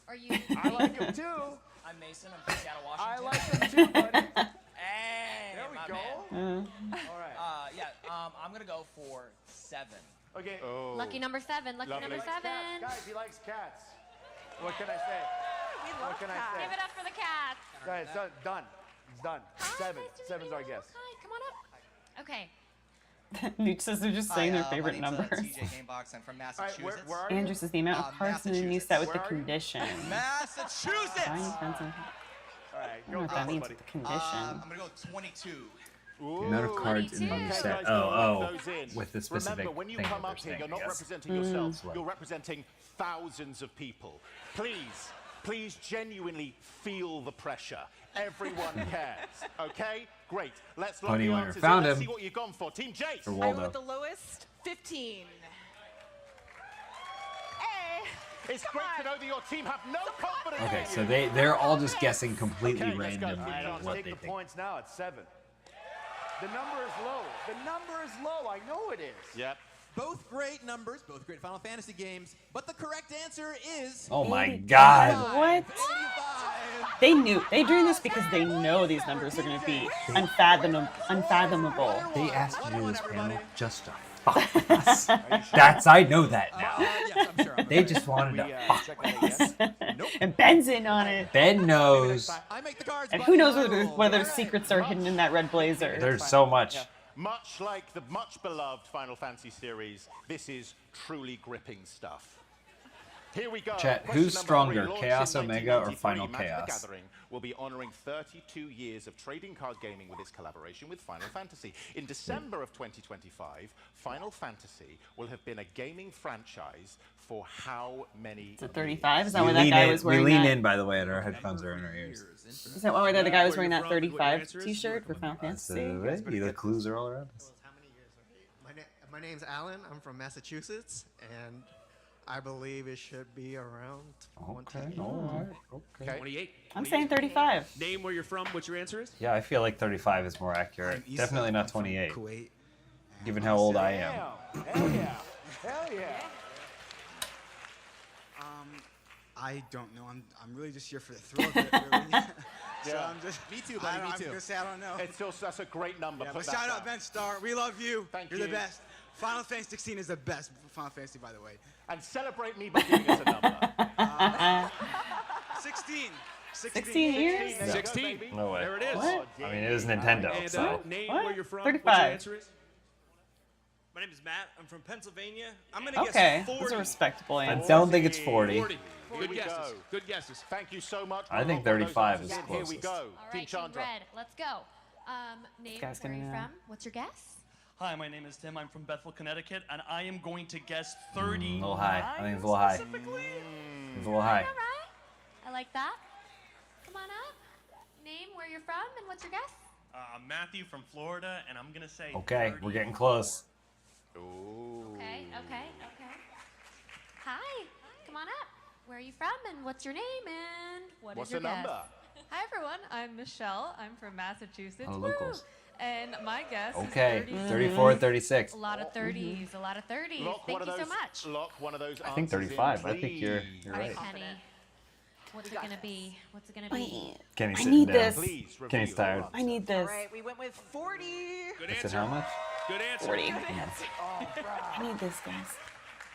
Are you? I like him too. I'm Mason. I'm from Seattle, I Washington. like him too, buddy. Hey, There we my go. man. All right. I'm gonna go for 7. Okay. Oh. Lucky number 7. Lucky Lovely. number 7. Guys, he likes cats. What can I say? We What love can I cats. say? Give it up for the cats. Guys, it's done. It's done. Hi, 7. nice to meet 7's you. our guess. Hi, come on up. Okay. Nuke says they're just saying their favorite numbers. TJ Gamebox. I'm from Massachusetts. Where are you? Andrew says the amount of cards in the new set with the Where are you? condition. Massachusetts. Fine, Spencer. All right, I don't know what that means with the condition. I'm gonna go 22. The amount of cards in the new Okay, set. guys, we'll Oh, lock those in. with the specific Remember, when you thing come that up they're here, you're saying, not I guess. representing yourself. Right. You're representing thousands of people. Please genuinely feel the pressure. Everyone cares. Okay? Great. Let's lock Pony the winner. answers Found in. Let's him. see what you've gone for. Team Jace. For I went Waldo. with the lowest, 15. Hey. It's great to know that your team have no confidence Okay, in so you. they're all just guessing completely Okay, let's go. randomly John, what take they the think. points now at 7. The number is low. The number is low. I know it is. Yep. Both great numbers, both great Final Fantasy games, but the correct answer is... Oh my God. What? They knew. They drew this because they know these numbers are going to be unfathomable. They asked you to do this panel just to fuck with us. I know that now. Yes, I'm sure. They just wanted to fuck with us. And Ben's in on it. Ben knows. I make the cards. And who knows whether secrets are hidden in that red blazer. There's so much. Yeah. Much like the much beloved Final Fantasy series, this is truly gripping stuff. Here we go. Chat, Question who's number stronger, 3, launched Chaos in Omega or 1993, Final Magic the Chaos? Gathering will be honoring 32 years of trading card gaming with its collaboration with Final Fantasy. In December of 2025, Final Fantasy will have been a gaming franchise for how many Is it 35? Is that We why that lean guy in, was wearing we lean that? in, by the way, and our headphones are in our ears. Is that why the guy was wearing that 35 t-shirt for Final Fantasy? The clues are all around us. My name's Alan. I'm from Massachusetts, and I believe it should be around 20. Okay, all right, okay. 28. I'm saying 35. Name where you're from, what your answer is? Yeah, I feel like 35 is more accurate. Definitely not 28. Given how old I am. Hell yeah. Hell yeah. I don't know. I'm really just here for the thrill of it, really. So Yeah. I'm just. Me too, buddy. I'm Me too. gonna say I don't know. It's also, that's a great number. Yeah, Put but that shout out down. Ben Starr. We love you. Thank You're you. the best. Final Fantasy 16 is the best Final Fantasy, by the way. And celebrate me by giving us a number. 16. 16 years? There you go, 16. baby. No way. There it is. What? I mean, it was Nintendo, And so. name What? where you're from, 35. what your answer is? My name is Matt. I'm from Pennsylvania. I'm going Okay, guess 40. those are respectable I answers. don't think it's 40. 40. Here Good we guesses. go. Good guesses. Thank you so much. I think We'll hold those 35 answers is in. Here we closest. go. All Team right, Team Chandra. Red, let's go. Name guy's where gonna you're know. from. What's your guess? Hi, my name is Tim. I'm from Bethel, Connecticut, and I am going to guess 30. A little high. I think it's a little high. It's a little high. All right. I like that. Come on up. Name where you're from and what's your guess? Matthew from Florida, and I'm going to say Okay, we're getting close. Ooh. Okay. Hi. Come on up. Where are you from and what's your name and what What's is your the number? guess? Hi everyone, I'm Michelle. I'm from Massachusetts. Oh, locals. And my guess Okay, is 34, 36. A lot of 30s. A lot of 30s. Lock Thank one you of so those, much. Lock one of those I think answers 35. in, I think you're All right, right. Kenny. What's it gonna be? What's it gonna be? Kenny's I sitting need down. this. Please reveal Kenny's tired. your I need this. All right, we went with 40. Good I said answer. how much? Good answer. 40. Oh, I need this, guys.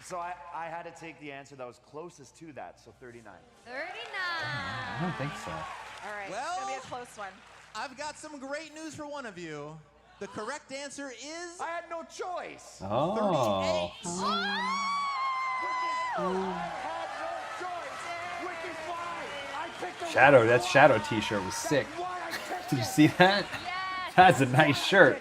So I had to take the answer that was closest to that, so 39. 39. I don't think so. All right, it's going to be a close one. I've got some great news for one of you. The correct answer is... I had no choice. Oh. 38. Shadow, that Shadow t-shirt was sick. Did you see that? That's a nice shirt.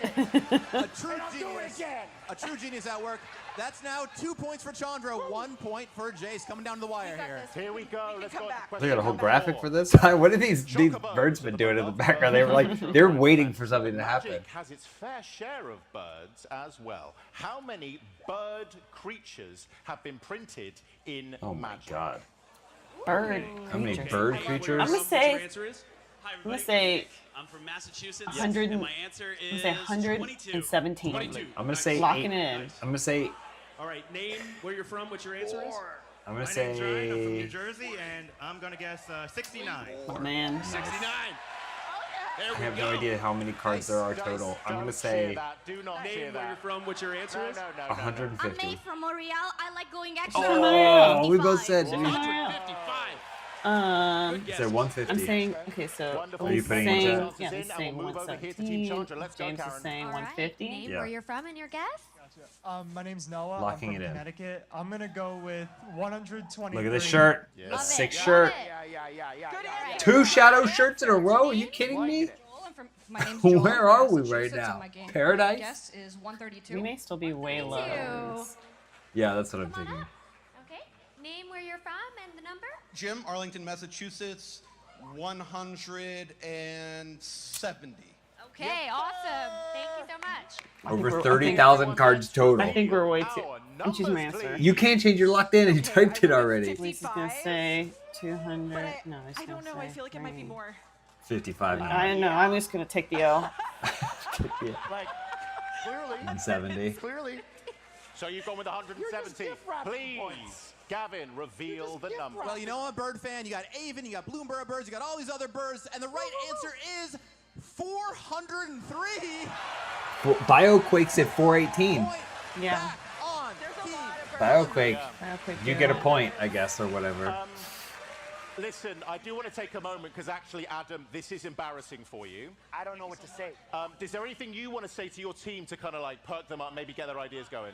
A true genius. A true genius at work. That's now 2 points for Chandra, 1 point for Jace. Coming down to the wire here. Here we go. Let's go. They got a whole graphic for this. What are these birds been doing in the background? They were like, they're waiting for something to happen. Magic has its fair share of birds as well. How many bird creatures have been printed in Oh my Magic? god. Bird. How many creatures. bird creatures? I'm gonna say. Your answer is? Hi I'm gonna everybody. say. I'm from Massachusetts. 100 And my answer I'm is gonna say 22. 117. 22. I'm gonna say Locking 8. it in. I'm gonna say. All right, name where you're from, what your answer is? I'm gonna My name's Ryan. I'm from New say. Jersey, and I'm going to guess 69. Oh, man. 69. There I we have go. no idea how many cards there are Guys, total. I'm don't gonna cheer say that. Do not cheer Name where you're that. from, what your answer No, is? no, no, no, no. 150. from Montreal. I like going extra. Oh, we both said. Did we? 155. I said 150. I'm saying. Okay, so. Wonderful. Are you Elise putting saying, in chat? yeah, he's And saying we'll move over here to Team 117. Chandra. Let's go, James is Karen. saying All right. 150. Name Yeah. where you're from and your guess? My name's Noah. Locking I'm it from in. Connecticut. I'm gonna go with 123. Look at this shirt. Yes. A Love sick it. shirt. Love it. Good answer. 2 Shadow shirts in a row? Are you kidding me? My name's Joel Where from are we right Massachusetts, now? and my game Paradise? guess is 132. We may still be way low. Yeah, that's what I'm thinking. Okay. Name where you're from and the number? Jim, Arlington, Massachusetts, 170. Okay, awesome. Thank you so much. Over 30,000 cards total. I think we're way too. I'm choosing my answer. You can't change. You're locked in and you typed it already. Elyse is gonna say 200. No, he's I don't know. I feel like it might be more. 55. I know. I'm just gonna take the L. Like, clearly. 170. Clearly. So you've gone with 170. Please, Gavin, reveal the number. Well, you know I'm a bird fan. You got Avon, you got Bloomberg birds, you got all these other birds, and the right answer is 403. BioQuake's at 418. Yeah. BioQuake. BioQuake, You get a point, I guess, or whatever. Listen, I do want to take a moment because actually, Adam, this is embarrassing for you. I don't know what to say. Is there anything you want to say to your team to kind of like perk them up, maybe get their ideas going?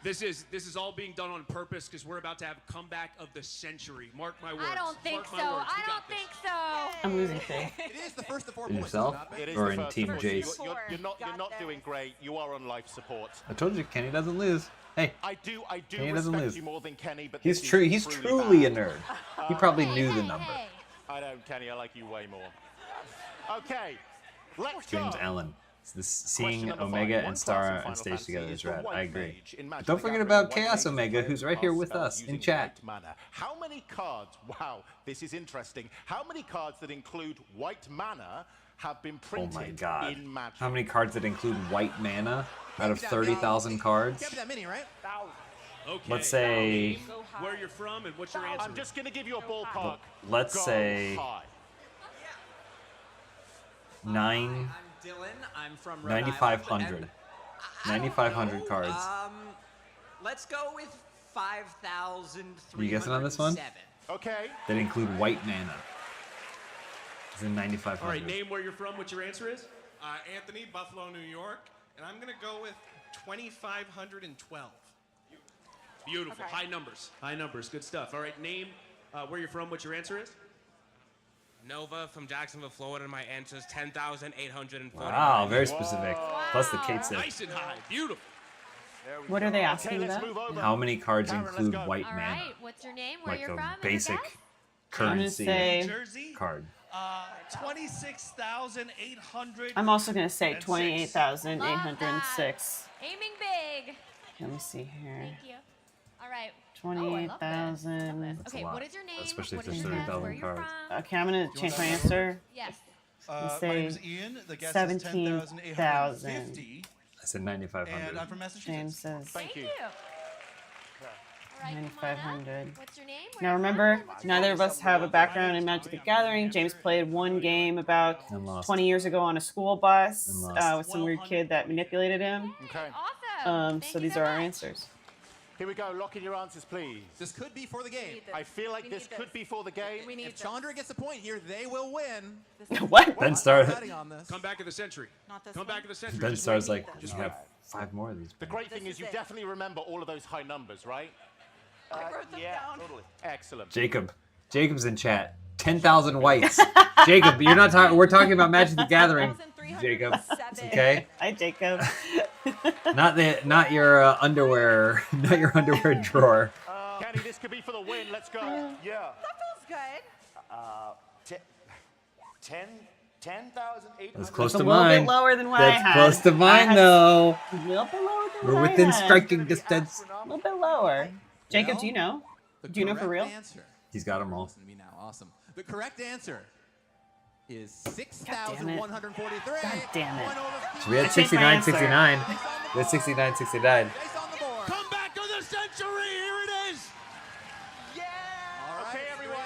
This is all being done on purpose because we're about to have comeback of the century. Mark my words. I don't think Mark so. my words. I We got don't this. think so. I'm losing faith. It is the first of 4 In points. yourself? It is Or the in first Team of Jace? You're not doing great. You are on life support. I told you, Kenny doesn't lose. Hey, I do Kenny doesn't respect lose. you more than Kenny, but He's this true. is He's truly truly a bad. nerd. He probably knew the number. I don't, Kenny. I like you way more. Okay, let's James go. Allen. This seeing Question number Omega five. One and Star class in on Final stage Fantasy together is is the rad. White I agree. Mage in Magic Don't the forget Gathering. about White Chaos Mage Omega, plays who's right here card with spells us in using chat. white mana. How many cards? Wow, this is interesting. How many cards that include white mana have been Oh printed my god. in Magic? How many cards that include white mana out of 30,000 cards? Can't be that many, right? Okay. Let's say- Name, where you're from and what's your answer. I'm just going to give you a ballpark. Let's Go say high. Dylan. I'm from Rhode 9,500. Island. 9,500 cards. Let's go with 5,307. You guessing on this one? Okay. That include white mana. It's in 9,500. All right, name where you're from, what your answer is. Anthony, Buffalo, New York, and I'm going to go with 2,512. Beautiful. Okay. High numbers. High numbers. Good stuff. All right, name where you're from, what your answer is. Nova from Jacksonville, Florida, and my answer is 10,840. Wow, very specific. Plus the Kate said. Nice and high. Beautiful. What are they asking about? How many cards include white All mana? right, what's your name? Where Like you're a from? and a basic guess? currency say- Jersey? card. 26,800. I'm also gonna say 28,806. Aiming big. Let me see here. Thank you. All right. 28,000. Okay, what is your name? Especially if What is there's your guess? 30,000 Where you're cards. from? Okay, I'm gonna change my answer. Yes. And My say name is Ian. The guess is 17,000. 10,850. I said 9,500. And I'm from Massachusetts. James says Thank you. All right, come on up. 9,500. What's your name? Where Now you're remember, from? What's your neither of guess? us have a background in Magic the Gathering. James played one game about And lost. 20 years ago on a school bus And lost. with some weird kid that manipulated him. Okay. Awesome. So these are our answers. Here we go. Lock in your answers, please. This could be for the game. I feel like this could be for the game. If Chandra gets a point here, they will win. What? Then start. Betting on this. Come back of the century. Come back of the century. Then Just starts wait. like, you have 5 more of these. The great thing is you definitely remember all of those high numbers, right? Yeah, totally. Excellent. Jacob's in chat. 10,000 whites. Jacob, you're not talking. We're talking about Magic the Gathering. Jacob. Okay. Hi, Jacob. Not your underwear. Not your underwear drawer. Kenny, this could be for the win. Let's go. Yeah. That feels good. 10,800. That's close It's to a little mine. bit lower than what I That's had. close to I mine, had though. A little bit lower than We're what I within had. striking distance. A little bit lower. Jacob, do you know? The Do you know for real? correct Answer. He's got them all. Listen to me now. Awesome. The correct answer is God 6,143. damn it. One over So we had I changed my 69, 69. answer. We had 69, 69. Come back of the century. Here it is. All right, Okay, everyone.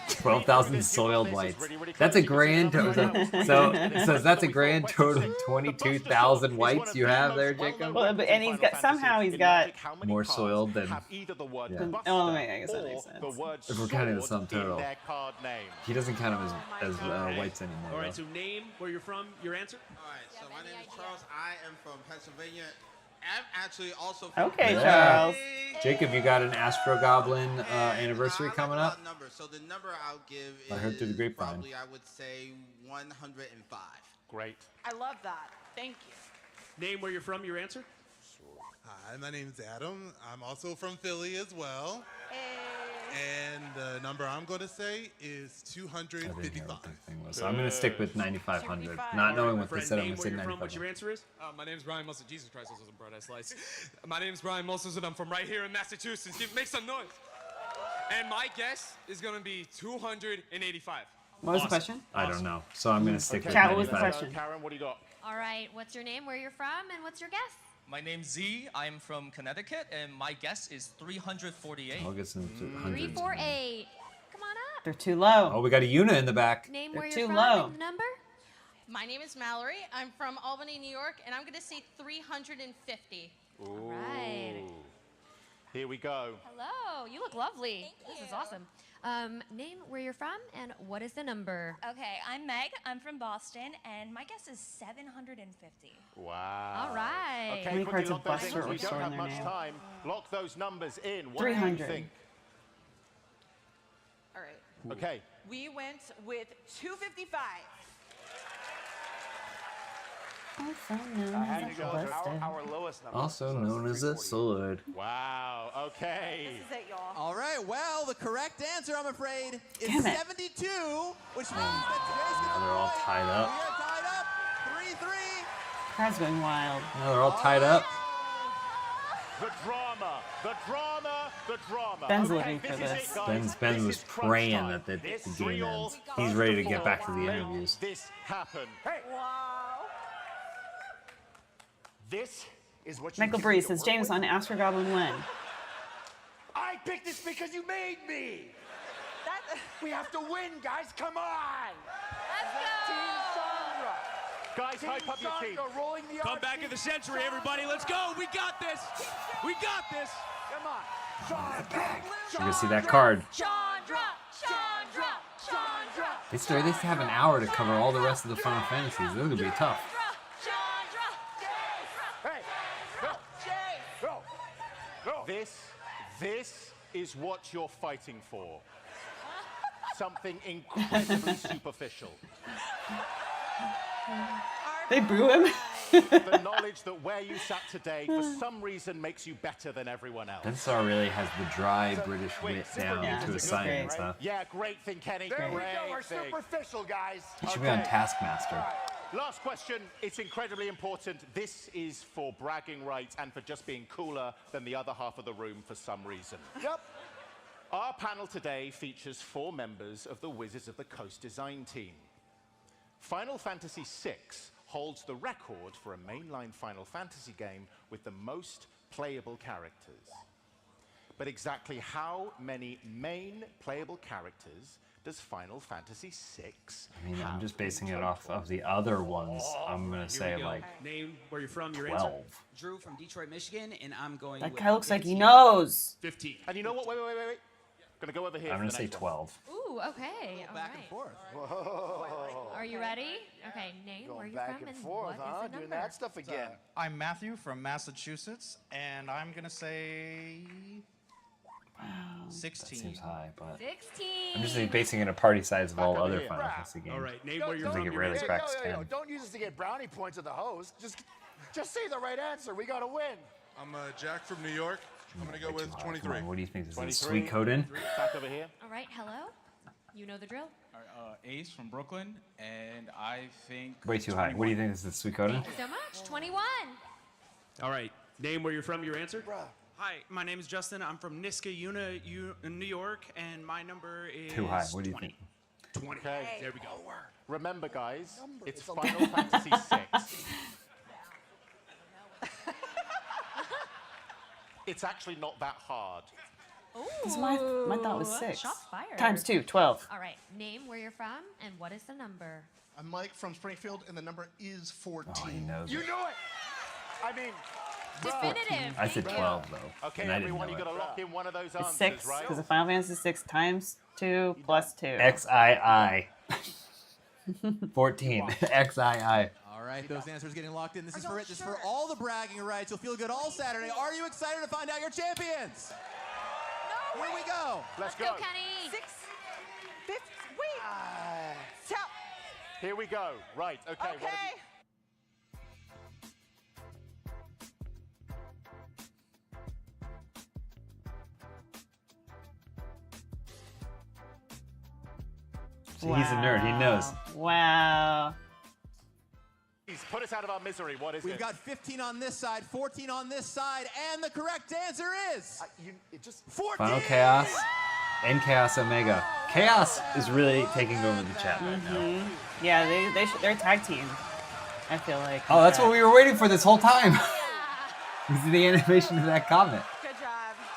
12,000 soiled whites. That's a grand total. So that's a grand total of 22,000 whites you have there, Jacob. Well, and he's got somehow he's got. more soiled than. Yeah. Oh, I guess that makes sense. If we're counting the sum total, their card name. he doesn't count them as whites anymore. All right, though. so name where you're from, your answer. All right, so my name is Charles. I am from Pennsylvania. I'm actually also from Okay, Yeah. Charles. Jacob, you got an Astro Goblin anniversary coming up. Number. So the number I'll give I heard through the is grapevine. probably, I would say, 105. Great. I love that. Thank you. Name where you're from, your answer. Hi, my name's Adam. I'm also from Philly as well. And the number I'm going to say is 255. So I'm going to stick with 9,500. Not knowing what they said, I'm going to say 9,500. What's your answer is? My name's Brian Molson. Jesus Christ, this isn't Paradise Lights. My name's Brian Molson, and I'm from right here in Massachusetts. Make some noise. And my guess is going to be 285. What was the question? I don't know. So I'm going to stick with Kat, what was 95. the question? Karen, what do you got? All right, what's your name, where you're from, and what's your guess? My name's Z. I'm from Connecticut, and my guess is 348. I'll get some hundreds. 348. Come on up. They're too low. Oh, we got a Una in the back. Name They're where too you're from low. and number? My name is Mallory. I'm from Albany, New York, and I'm going to say 350. Ooh. All right. Here we go. Hello, you look lovely. This is awesome. Name where you're from and what is the number? Okay, I'm Meg. I'm from Boston, and my guess is 750. Wow. All right. Okay, How many quickly cards of lock those Buster in. or We don't Sword have in their much name? time. Lock those numbers in. What do you 300. think? All right. Okay. We went with 255. Also known I had as to go a with Buster. our lowest number. Also so known it's as a sword. Wow. Okay. This is it, y'all. All right, well, the correct answer, I'm afraid, is Damn it. 72, which means that today's Now going they're all tied up. We are tied up, 3-3. Crowd's going wild. Now they're all tied up. The drama. The drama. The drama. Ben's okay, looking for this. Is this. it, guys. Ben This was is crunch praying time. that the This game real ends. He's ready to get back to the Make interviews. This happen. Hey, Wow. this is what you Michael give me Bree to says, work James with? on Ask for Goblin when? I picked this because you made me. That, We have to win, guys. Come on. let's Team go. Sandra. Guys, Team hype up your team. Sandra rolling the Come RC. back of the century, everybody. Let's go. We got this. We got this. Come on. Sandra. You're going to see that card. Chandra. Chandra. Chandra. They used to have an hour to cover all the rest of the Final Fantasies. This is going to be tough. Hey, go. Go. Go. This is what you're fighting for. Something incredibly superficial. They boo him. The knowledge that where you sat today, for some reason, makes you better than everyone else. Ben Star really has the dry British wit down Yeah, to a it's science, great. huh? Yeah, great thing, Kenny. There we Great go. We're thing. superficial, guys. He should be on Taskmaster. Last question. It's incredibly important. This is for bragging rights and for just being cooler than the other half of the room for some reason. Yep. Our panel today features 4 members of the Wizards of the Coast design team. Final Fantasy VI holds the record for a mainline Final Fantasy game with the most playable characters. But exactly how many main playable characters does Final Fantasy VI I mean, I'm have just basing in it off total? of the other ones. I'm going to say Here we go. like Name where you're from. Your answer. 12. Drew from Detroit, Michigan, and I'm going That with guy looks like he 15. knows. 15. And you know what? Wait. Gonna go over here. I'm for going the to say next one. 12. Ooh, okay. All Back and right. forth. Whoa. Are you ready? Okay, name where Going you're back from and and forth, what is huh? the Doing number? that stuff again. I'm Matthew from Massachusetts, and I'm gonna say Wow. 16. Seems high, but 16. I'm just basing it a party size of all Back over other here. Final Fantasy games. All right. Name Don't- where you're I think from. it Your really answer. cracks 10. Don't use this to get brownie points of the host. Just say the right answer. We gotta win. I'm Jack from New York. I'm going to go Way too with high. 23. Come on, what do you think? This is 23. sweet Coden? Back over here. All right, hello. You know the drill. Ace from Brooklyn, and I think. Way too high. What do you think? This is sweet Coden? Thank you so much. 21. All right. Name where you're from. Your answer. Hi, my name is Justin. I'm from Niskayuna, New York, and my number is Too high. What do you 20. think? 20. Okay. There we go. Remember, guys, it's It's a Final Fantasy VI. It's actually not that hard. This my thought was 6. Shots fired. Times 2, 12. All right, name where you're from and what is the number? I'm Mike from Springfield, and the number is 14. Oh, he knows You it. knew it. I mean, Definitive. I said Thank 12, though. Okay, and I didn't everyone, know you it. got to lock in one of those It's answers, 6, right? because the Final Fantasy 6 times 2 plus 2. XII. 14. XII. All right, those answers getting locked in. This is for it. This is for all the bragging rights. You'll feel good all Saturday. Are you excited to find out your champions? No, Here we go. Let's Go, go. Kenny. 6, 5, wait. Tell. Here we go. Right, okay. What have you- Okay. He's a nerd. He knows. Wow. Please put us out of our misery. What is We've it? got 15 on this side, 14 on this side, and the correct answer is 14. Final Chaos and Chaos Omega. Chaos is really taking over the chat right now. Yeah, they're a tag team. I feel like. Oh, that's what we were waiting for this whole time. This is the animation of that comment.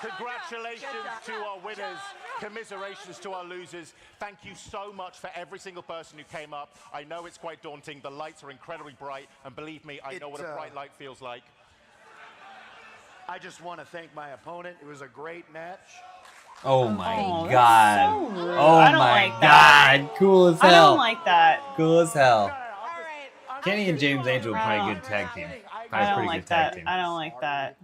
Congratulations to our winners. Commiserations to our losers. Thank you so much for every single person who came up. I know it's quite daunting. The lights are incredibly bright, and believe me, I know what a bright light feels like. I just want to thank my opponent. It was a great match. Oh my Oh, god. that's so rude. Oh I don't my like that. god. Cool as hell. I don't like that. Cool as hell. Kenny and James Angel are probably a good tag team. Probably I a don't pretty like good tag that. team. I don't like that.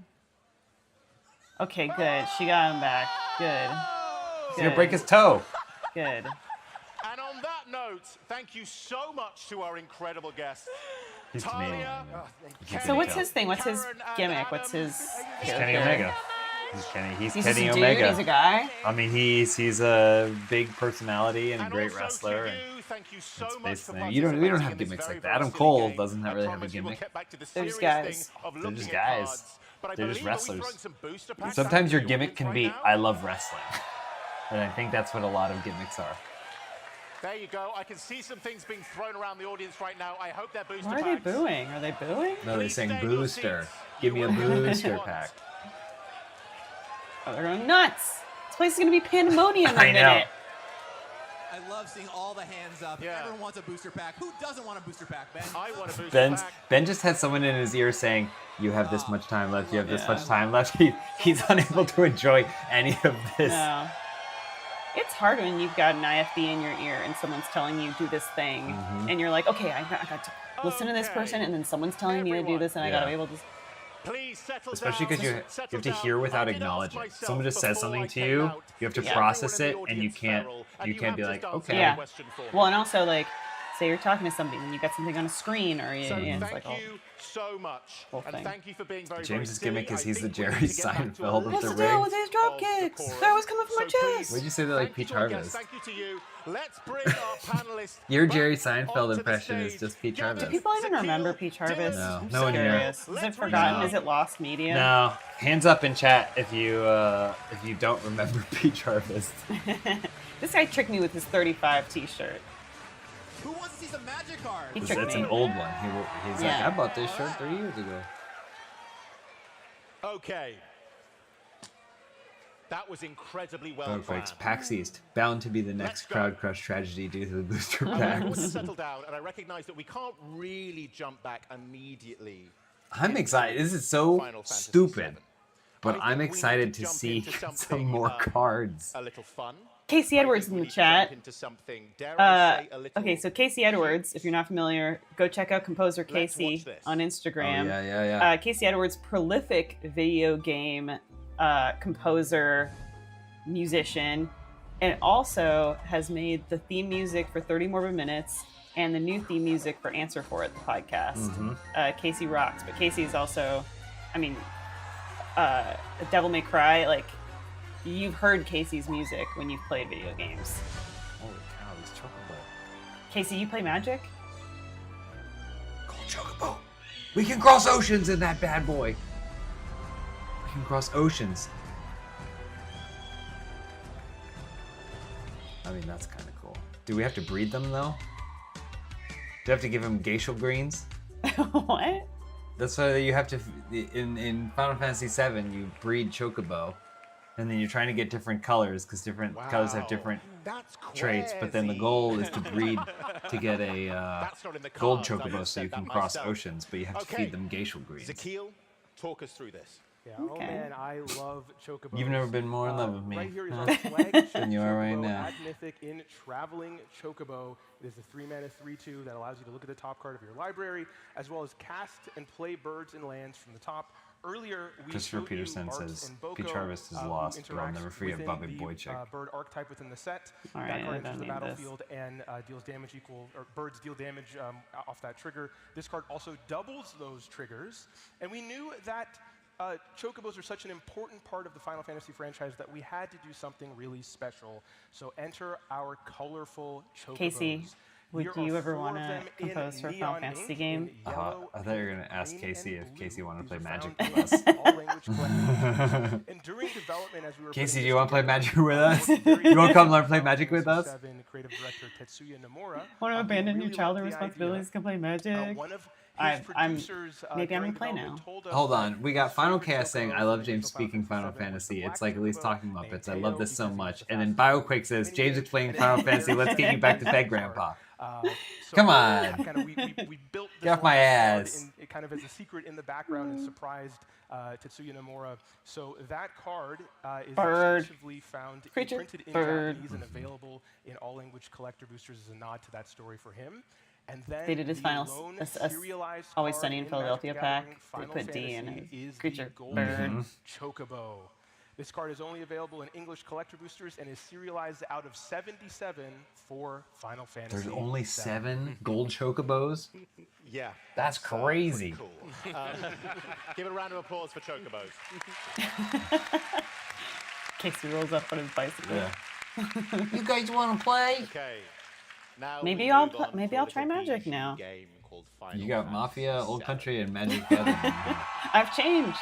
Okay, good. She got him back. Good. He's gonna break his toe. Good. And on that note, thank you so much to our incredible guests. He's Canadian. You So can what's tell. his thing? What's his gimmick? What's his? He's Kenny Omega. He's Kenny. He's He's Kenny just a dude? Omega. He's a guy? I mean, he's a big personality and a great wrestler. And that's basically, we don't have gimmicks like that. Adam Cole doesn't really have a gimmick. They're just guys. They're just guys. They're just wrestlers. Sometimes your gimmick can be, I love wrestling. And I think that's what a lot of gimmicks are. There you go. I can see some things being thrown around the audience right now. I hope they're booster Why are they packs. booing? Are they booing? No, they're saying booster. Give me a booster pack. Oh, they're going nuts. This place is going to be pandemonium in a I know. minute. I love seeing all the hands up. Everyone wants a booster pack. Who doesn't want a booster pack, Ben? I want a booster pack. Ben just had someone in his ear saying, you have this much time left, you have this much time left. He's unable to enjoy any of this. No. It's hard when you've got an IFB in your ear and someone's telling you do this thing, and you're like, okay, I got to listen to this person, and then someone's telling me to do this, and I got to be able to. Please settle Especially because you have to hear without acknowledging. Someone just says something to you, you have to Yeah. process it, and you can't be like, okay. Yeah. Well, and also like, say you're talking to somebody and you got something on a screen, or So it's thank like, oh, you so much, whole and thing. thank you for being very, James's very gimmick silly. is he's I the think we Jerry need to get back to a Seinfeld of what's the the deal ring. with these drop kicks? They're always coming from my chest. Why'd you say that like Peach Thank you to our Harvest? guests. Thank you to you. Let's bring our panelists. Your Jerry Seinfeld impression is just Peach Do Harvest. people even remember Peach Harvest? No, I'm no one here. curious. Is it forgotten? No. Is it lost media? No, hands up in chat if you don't remember Peach Harvest. This guy tricked me with his 35 T-shirt. Who wants to see some magic cards? He tricked It's me. an old one. He's like, Yeah. I bought this shirt 3 years ago. Okay. That was incredibly well Oh, folks, planned. PAX East, bound to be the next Crowd Crush tragedy due to the booster I want everyone to packs. settle down, and I recognize that we can't really jump back immediately. I'm excited. This is so Final Fantasy stupid, VII. but I think I'm we excited need to jump see into some something, more cards. A little fun. Casey Edwards in the chat. Into something, dare I say, a little Okay, so Casey Edwards, if you're not familiar, go check out Composer Let's Casey watch this. on Instagram. Oh, yeah. Casey Edwards, prolific video game composer, musician, and also has made the theme music for 30 Morbid Minutes and the new theme music for Answer For It, the podcast. Casey rocks, but Casey's also, I mean, Devil May Cry, like, you've heard Casey's music when you've played video games. Holy cow, these chocobo. Casey, you play Magic? Gold chocobo. We can cross oceans in that bad boy. We can cross oceans. I mean, that's kind of cool. Do we have to breed them, though? Do you have to give them glacial greens? What? That's why you have to, in Final Fantasy VII, you breed chocobo. And then you're trying to get different colors, because different colors have different traits. But then the goal is to breed to get a gold chocobo so you can cross oceans, but you have to feed them glacial greens. Zakil, talk us through this. Yeah, oh man, I love chocobos. You've never been more in love with me, Right here is huh? our flagship than you are right chocobo now. at Mythic in Traveling Chocobo. It is a 3-mana 3/2 that allows you to look at the top card of your library, as well as cast and play birds and lands from the top. Earlier, we Christopher showed you Peterson Arts says, and Boko, Peach Harvest is who lost, but I'll interacts never forget within Bobby the, Boychuk. bird archetype within the set. All That right, card I enters don't the need this. battlefield and deals damage equal, or birds deal damage off that trigger. This card also doubles those triggers, and we knew that Chocobos are such an important part of the Final Fantasy franchise that we had to do something really special. So enter our colorful Chocobos. Casey, would you ever want to compose for a Final Fantasy game? I thought you were going to ask Casey if Casey wanted to play Magic with us. And during development, as we were Casey, do you want to play Magic with us? You want to come learn play Magic with us? Creative director Tetsuya Nomura. Want to abandon your childhood responsibilities to play Magic? Maybe I'm gonna play now. Hold on, we got Final Chaos saying, I love James speaking Final Fantasy. It's like Elyse talking Muppets. I love this so much. And then BioQuake says, James explaining Final Fantasy. Let's get you back to bed, Grandpa. Come on. We built this Get off my ass. Kind of as a secret in the background and surprised Tetsuya Nomura. So that card is exclusively found printed in Japanese and available in all language collector boosters as a nod to that story for him. And then They did his final Always Sunny in Philadelphia pack. They put D in his creature. Bird. Chocobo. This card is only available in English collector boosters and is serialized out of 77 for Final Fantasy. There's only 7 gold Chocobos? Yeah. That's crazy. Cool. Give it a round of applause for Chocobos. Casey rolls up on his bicycle. Yeah. You guys want to play? Okay. Now Maybe I'll try Magic now. You got Mafia, Old Country, and Magic together. I've changed.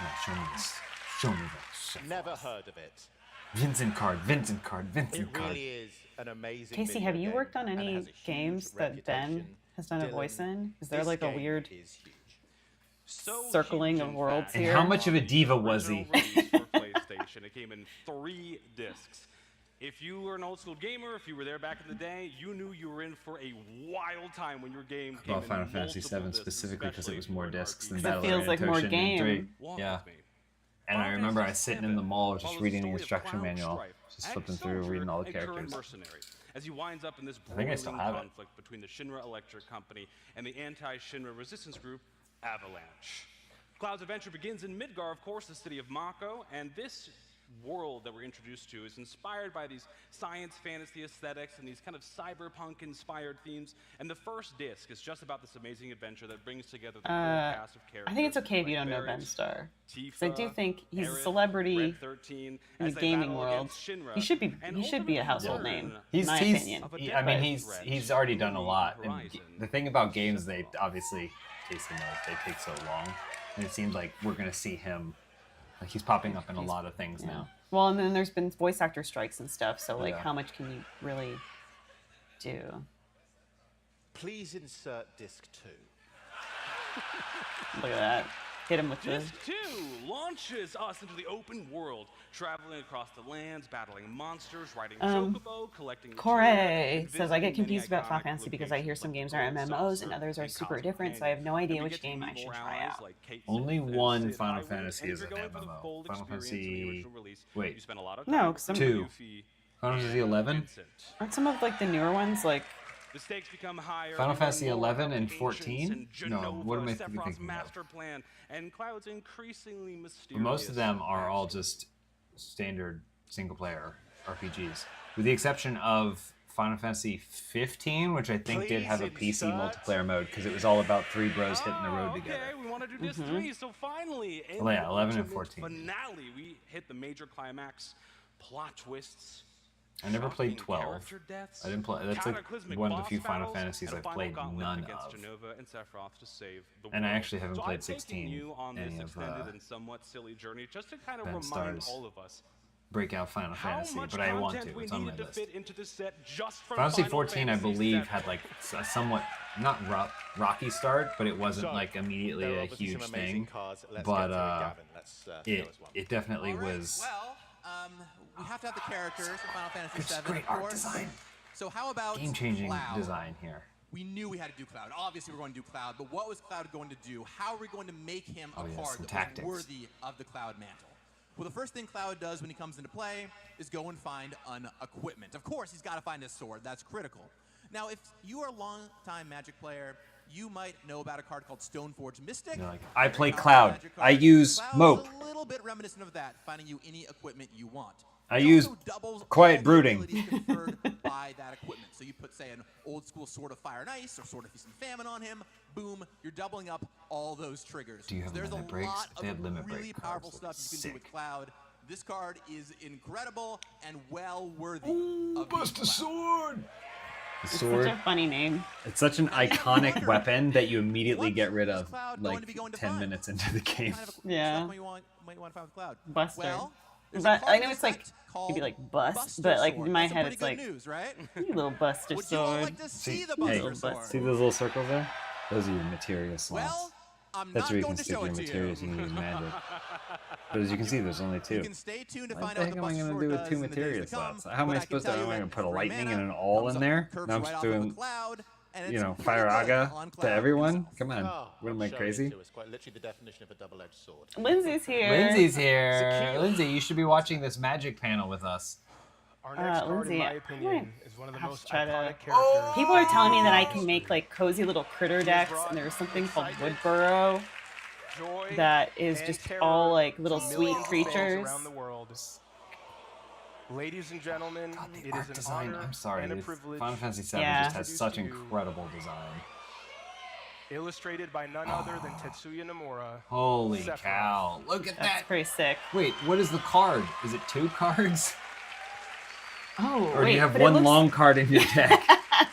No, show me this. Show me this. Never heard of it. Vincent card. It really is an amazing. Casey, have you worked on any games that Ben has done a voice in? Is there like a weird circling of worlds and here? how much of a diva was he? For PlayStation, it came in 3 discs. If you were an old school gamer, if you were there back in the day, you knew you were in for a wild time when your game came in Final Fantasy VII discs, specifically because it was more discs than It Battle feels like more Toshin game. and 3. Yeah. And I remember I was sitting in the mall just reading the instruction manual, just flipping through, reading all the characters. As he winds up in this I think I still have it. conflict between the Shinra Electric Company and the anti-Shinra resistance group, Avalanche. Cloud's adventure begins in Midgar, of course, the city of Mako, and this world that we're introduced to is inspired by these science fantasy aesthetics and these kind of cyberpunk inspired themes, and the first disc is just about this amazing adventure that brings together the core cast of characters. I think it's okay if you don't know Ben Starr. So I do think he's a celebrity in the gaming world. He should be a household name. In my opinion. He's already done a lot. And the thing about games, they obviously, Casey knows, they take so long, and it seems like we're gonna see him. Like he's popping up in a lot of things now. Well, and then there's been voice actor strikes and stuff. So like, how much can you really do? Please insert disc 2. Look at that. Hit him with Disc 2 launches us into the open world, traveling across the lands, battling monsters, riding chocobo, collecting Corey says, I get confused about Final Fantasy because I hear some games are MMOs and others are super different, so I have no idea which game I should try out. Only one Final Fantasy is an MMO. Final Fantasy... Wait. No, because 2. Final Fantasy 11? Aren't some of like the newer ones like... The stakes become higher. Final Fantasy 11 and 14? No, what am I thinking master of? Plan, and Cloud's increasingly mysterious. Most of them are all just standard single-player RPGs, with the exception of Final Fantasy 15, which I think did have a PC multiplayer mode because it was all about 3 bros hitting the road together. Okay, we want to do disc 3, so finally, in 11 and 14. finale, we hit the major climax, plot twists. I never played 12. I didn't play. That's like one of the few Final Fantasies I've played none of. And I actually haven't played 16. Any of Ben Starr's breakout Final Fantasy, but I want to. It's on my list. Final Fantasy 14, I believe, had like a somewhat not rocky start, but it wasn't like immediately a huge thing. But it definitely was. We have to have the characters in Final Fantasy VII. It's great art design. So how about game-changing Cloud? design here. We knew we had to do Cloud. Obviously, we're going to do Cloud, but what was Cloud going to do? How are we going to make him a card that was worthy of the Cloud mantle? Well, the first thing Cloud does when he comes into play is go and find an equipment. Of course, he's got to find his sword. That's critical. Now, if you are a long-time Magic player, you might know about a card called Stoneforge Mystic. You're like, I play Cloud. I use Mope. A little bit reminiscent of that, finding you any equipment you want. I use Quiet Brooding. By that equipment. So you put, say, an old school Sword of Fire and Ice or Sword of Feast and Famine on him. Boom, you're doubling up all those triggers. Do you have There's limit a breaks? lot They have of limit really break powerful cards. stuff you can do Sick. with Cloud. This card is incredible and well worthy of Bust a sword! The It's sword. such a funny name. It's such an iconic weapon that you immediately get rid of like 10 minutes into the game. Yeah. Might you want to find with Cloud? Buster. Well, But I know it's like, you'd be like bust, but like in my head it's like, news, right? you little Buster sword. See, the hey, Buster sword? see those little circles there? Those are your materia slots. Well, I'm That's not where you going can to stick show your it to you. materials you can use magic. But as you can see, there's only two. You can stay tuned to What find the out heck what am I the going Buster to do with does two in the days materia to come, slots? How am but I I can supposed to? tell Am you I going to put a free lightning mana and an all comes in up- there? curves Now I'm right just off of the doing, Cloud, and you it's know, pretty Fire good Aga on to Cloud everyone? itself. Come on. What am I, crazy? It's quite literally the definition of a double-edged sword. Lindsay's here. Lindsay's here. Lindsay, you should be watching this magic panel with us. Our next card, Lindsay, in my I opinion, might is one of the have most to try iconic to- characters. People are telling me that I can make like cozy little critter decks, and there's something called Woodburrow that is just all like little sweet creatures. Around the world. Ladies and gentlemen, it Art is an design, honor I'm sorry. and a this privilege Final Fantasy VII Yeah. just has such to you, incredible design. illustrated by none other than Tetsuya Nomura. Holy Sephiroth. cow. Look at That's that. pretty sick. Wait, what is the card? Is it 2 cards? Oh, Or do wait, you have but it one looks- long card in your deck?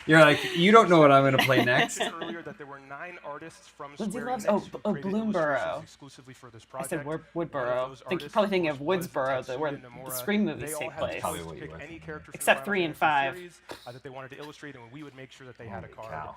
You're like, you don't know what I'm going to play I next. mentioned earlier that there were 9 artists from Lindsay Square loves Enix who oh created Bloomborough. illustrations exclusively for this I project. said One of Woodburrow. those I think you're artists, probably thinking of of course, was Woodsboro, where Tetsuya the Nomura. Scream movies They all take had the place. Probably choice what to you pick were any thinking. character from the Except Final 3 and Fantasy 5. series, that they wanted to illustrate, and we would make sure that they had a Holy card. cow.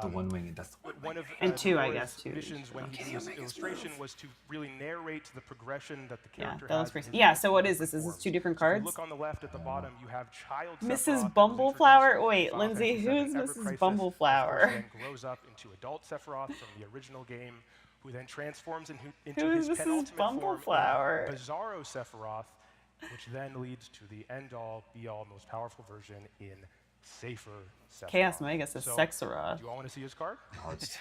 The one-winged, that's the One of And 2, I Nomura's guess, too. visions when he did this illustration was to really narrate the progression that the Yeah, character that was has pretty. in his Yeah. So what different is this? Is this forms. 2 different So if you cards? look on the left at the bottom, you have Child Sephiroth Mrs. that was Bumbleflower. introduced Wait, in Lindsay, Final who Fantasy is VII Mrs. Ever Crisis, Bumbleflower? Of course, then grows up into adult Sephiroth from the original game, who then transforms into Who is his Mrs. penultimate form, Bumbleflower? Bizarro Sephiroth, which then leads to the end-all, be-all, most powerful version in Safer Sephiroth. Chaos Mega says So, Sexaroth. do you all want to see his card?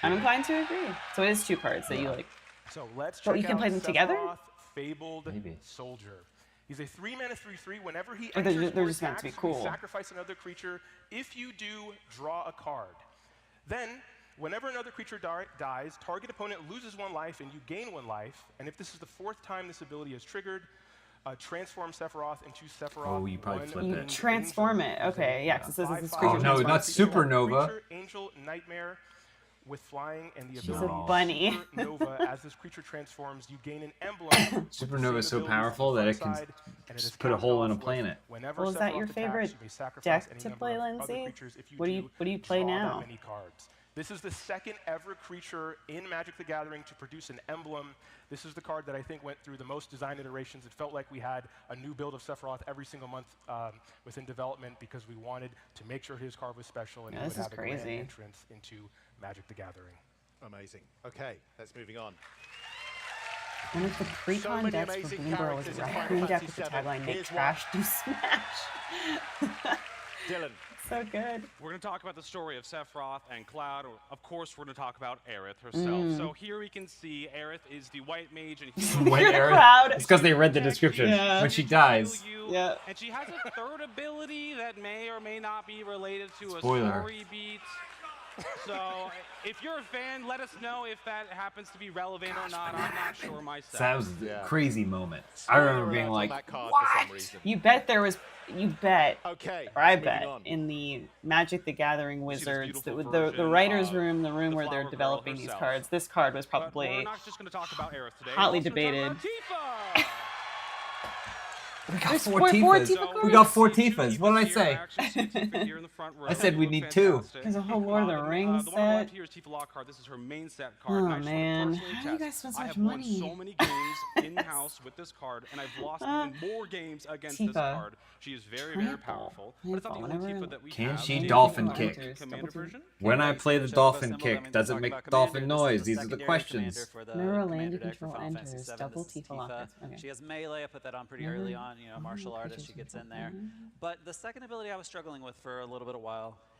I'm inclined to agree. So it is 2 cards that you like. So let's But check you can out play them together? Sephiroth, Fabled Maybe. Soldier. He's a 3-mana 3/3. Whenever he Or they're enters they're or just meant to be attacks, you may cool. sacrifice another creature. If you do, draw a card. Then, whenever another creature dies, target opponent loses 1 life and you gain 1 life. And if this is the 4th time this ability is triggered, transform Sephiroth into Sephiroth. Oh, you probably flip You it. transform it. Okay, yeah, 'cause it says this is creature Oh, no, not Supernova. Creature, Angel, Nightmare, with flying and the She's a ability bunny. Supernova. As this creature transforms, you gain an emblem. Supernova is so powerful that it can just put a hole in a planet. Whenever Well, is that Sephiroth your attacks, favorite you may sacrifice deck any to number play, of other Lindsay? creatures. If What do you play draw now? that many cards. This is the 2nd ever creature in Magic the Gathering to produce an emblem. This is the card that I think went through the most design iterations. It felt like we had a new build of Sephiroth every single month within development because we wanted to make sure his card was special and Yeah, he this would is have a grand crazy. entrance into Magic the Gathering. Amazing. Okay, let's moving on. One of the pre-con many decks for amazing Bloomborough was a characters in raccoon Final deck with the Fantasy tagline VII. "Make Here's trash, do smash." Dylan. So good. We're going to talk about the story of Sephiroth and Cloud. Of course, we're going to talk about Aerith herself. So here we can see Aerith is the white mage and he's White Aerith. It's because they read the description. Yeah. When she dies. Yeah. And she has a 3rd ability that may or may not be related to Spoiler. a story beat. So if you're a fan, let us know if that happens to be relevant or not. I'm not sure myself. That was a crazy moment. I remember being like, what? You bet there was. You bet. Okay. Or I moving bet on. in the Magic the Gathering see this Wizards, beautiful the version writers' of room, the room the where they're Flower Girl developing these herself. cards. This card was But we're probably not just going to talk about Aerith today. hotly We're also gonna debated. talk about Tifa. we got There's 4 four Tifas. Tifa We got cards? 4 Tifas. What did I Here, say? actually see Tifa here in the front row. I said we They look need 2. fantastic. There's a whole Lord of the Rings The one on the left set. here is Tifa Lockhart. This is her main set card. Oh, and I just wanna man. personally How do you attest, guys spend so I much have won money? so many games in-house with this card, and I've lost even more games against this Tifa. card. She is very, very powerful. But it's not the only Tifa that we Can have. she We dolphin have kick? the Commander version. When I play the dolphin kick, does it make dolphin noise? These are the questions. Mirror land control enters. Double Tifa Lockets. Okay. She has melee. I put that on pretty early on. You know, martial artist. She gets in there. But the second ability I was struggling with for a little bit of while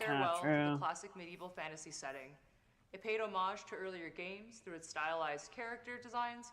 kinda farewell to true. the classic medieval fantasy setting. It paid homage to earlier games through its stylized character designs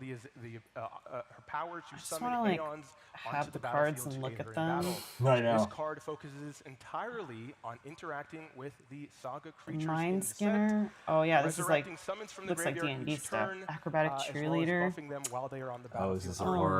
ability is her power to just summon wanna, like, Aeons have onto the the cards battlefield and to look aid at her in them. battle. I know. This card focuses entirely on interacting with the saga creatures in Mind the set. Skinner. Oh yeah, this is like Resurrecting summons from the looks like graveyard D&D each stuff. turn, Acrobatic as well as cheerleader. buffing them while they are on the Oh, is this battlefield. a horror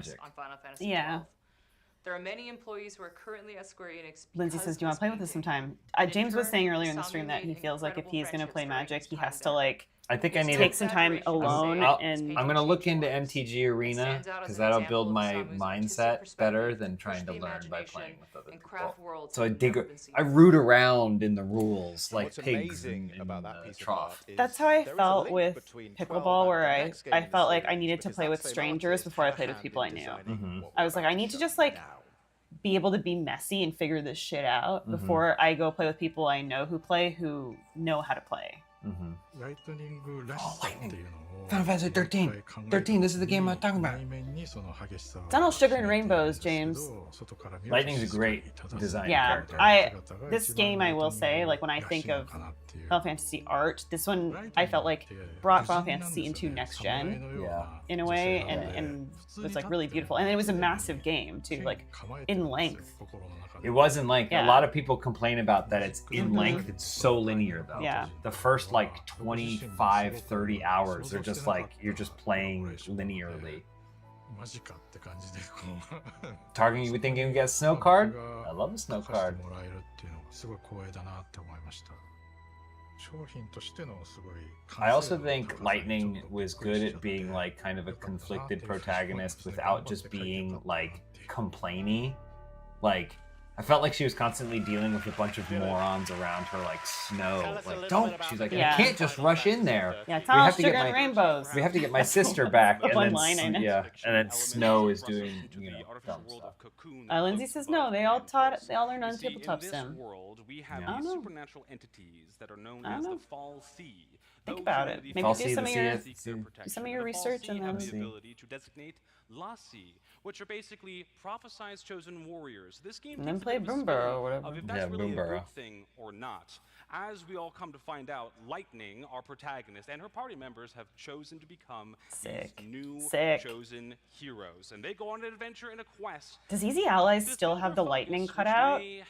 Magic. on Final Fantasy Yeah. XII. There are many employees who are currently at Square Enix. Lindsay says, "Do you want to play with us sometime?" James was saying earlier in the stream that he feels like if he's going to play Magic, he has to like I think I need take some time alone. I'm gonna look into MTG Arena because that'll build my mindset better than trying to learn by playing with other people. So I root around in the rules like pigs in the trough. That's how I felt with pickleball, where I felt like I needed to play with strangers before I played with people I knew. I was like, I need to just like be able to be messy and figure this shit out before I go play with people I know who know how to play. Oh, lightning. Final Fantasy 13. 13, this is the game I'm talking about. It's not all sugar and rainbows, James. Lightning's a great design character. This game, I will say, like when I think of Final Fantasy art, this one I felt like brought Final Fantasy into next gen, in a way, and was like really beautiful. And it was a massive game too, like in length. It was in length. A lot of people complain about that. It's in length. It's so linear though. Yeah. The first like 25, 30 hours are just like you're just playing linearly. Targeting, you would think you can get a snow card? I love a snow card. I also think Lightning was good at being like kind of a conflicted protagonist without just being like complainy. Like I felt like she was constantly dealing with a bunch of morons around her, like Snow. Like, don't. She's like, I can't just rush in there. Yeah, it's all sugar and rainbows. We have to get my sister back. And then, line, and then Snow is doing, dumb stuff. Lindsay says no. They all learned on tabletop sim. We have these supernatural entities that are known as the Fall Sea. Think about it. Maybe do some of your research and then the ability to designate La Sea, which are basically prophesized chosen warriors. This game and then play Boomborough or whatever. Of if that's really a good thing or not. As we all come to find out, Lightning, our protagonist, and her party members have chosen to become these new chosen heroes, and they go on an adventure and a quest. Does Easy Allies still have the lightning cutout? I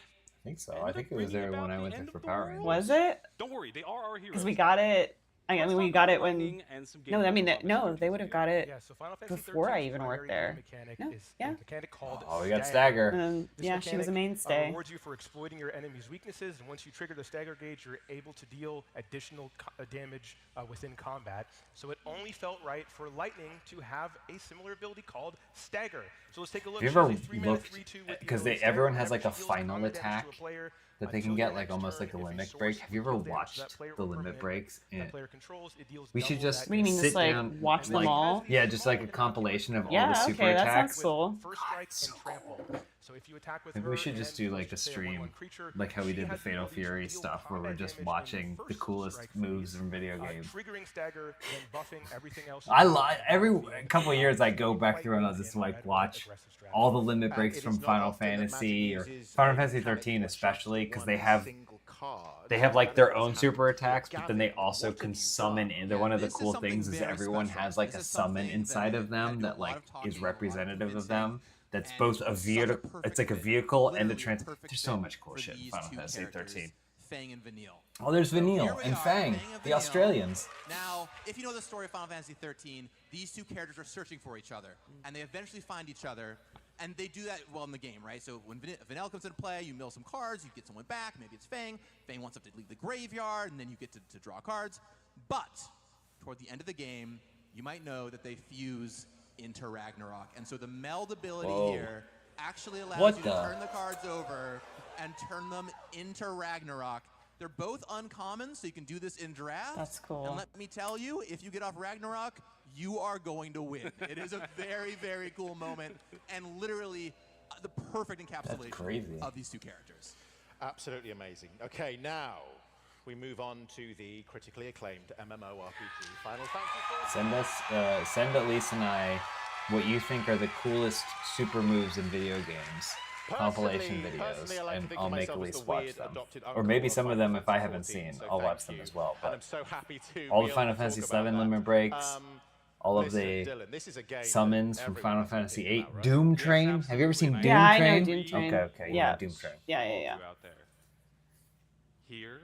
think so. I think it was there when I went there for Power Rangers. Was it? Don't worry, they are our heroes. Because we got it. I mean, we got it when. No, I mean, no, they would have got it before I even worked there. No, yeah. Oh, we got Stagger. Yeah, she was a mainstay. Rewards you for exploiting your enemy's weaknesses, and once you trigger the Stagger gauge, you're able to deal additional damage within combat. So it only felt right for Lightning to have a similar ability called Stagger. So let's take a look. Have you ever looked? Because everyone has like a final attack that they can get, like almost like a limit break. Have you ever watched the limit breaks? We should just what do you mean, just like down, watch them all? Yeah, just like a compilation of all the super attacks. That sounds cool. So if you attack with maybe we should just do like a stream, like how we did the Fatal Fury stuff, where we're just watching the coolest moves from video games. Triggering Stagger, then buffing everything else. Every couple of years I go back through and I'll just like watch all the limit breaks from Final Fantasy or Final Fantasy 13 especially, because they have like their own super attacks, but then they also can summon in. They're one of the cool things is everyone has like a summon inside of them that like is representative of them. That's both a vehicle. It's like a vehicle and a trans. There's so much cool shit in Final Fantasy 13. Fang and Vanille. Oh, there's Vanille and Fang, the Australians. Now, if you know the story of Final Fantasy 13, these two characters are searching for each other, and they eventually find each other, and they do that well in the game, right? So when Vanille comes into play, you mill some cards, you get someone back, maybe it's Fang. Fang wants them to leave the graveyard, and then you get to draw cards. But toward the end of the game, you might know that they fuse into Ragnarok, and so the meld ability here actually allows you to turn the cards over and turn them into Ragnarok. They're both uncommon, so you can do this in draft. That's cool. And let me tell you, if you get off Ragnarok, you are going to win. It is a very, very cool moment, and literally the perfect encapsulation of these two characters. Absolutely amazing. Okay, now we move on to the critically acclaimed MMORPG Final Fantasy XIV. Send Elyse and I what you think are the coolest super moves in video games. Compilation videos, and I'll make Elyse watch them. Or maybe some of them, if I haven't seen, I'll watch them as well. But all the Final Fantasy VII limit breaks, all of the summons from Final Fantasy VIII, Doom Train. Have you ever seen Doom Train? Yeah, I know Doom Train. Okay, yeah, Doom Train. Yeah. Hear,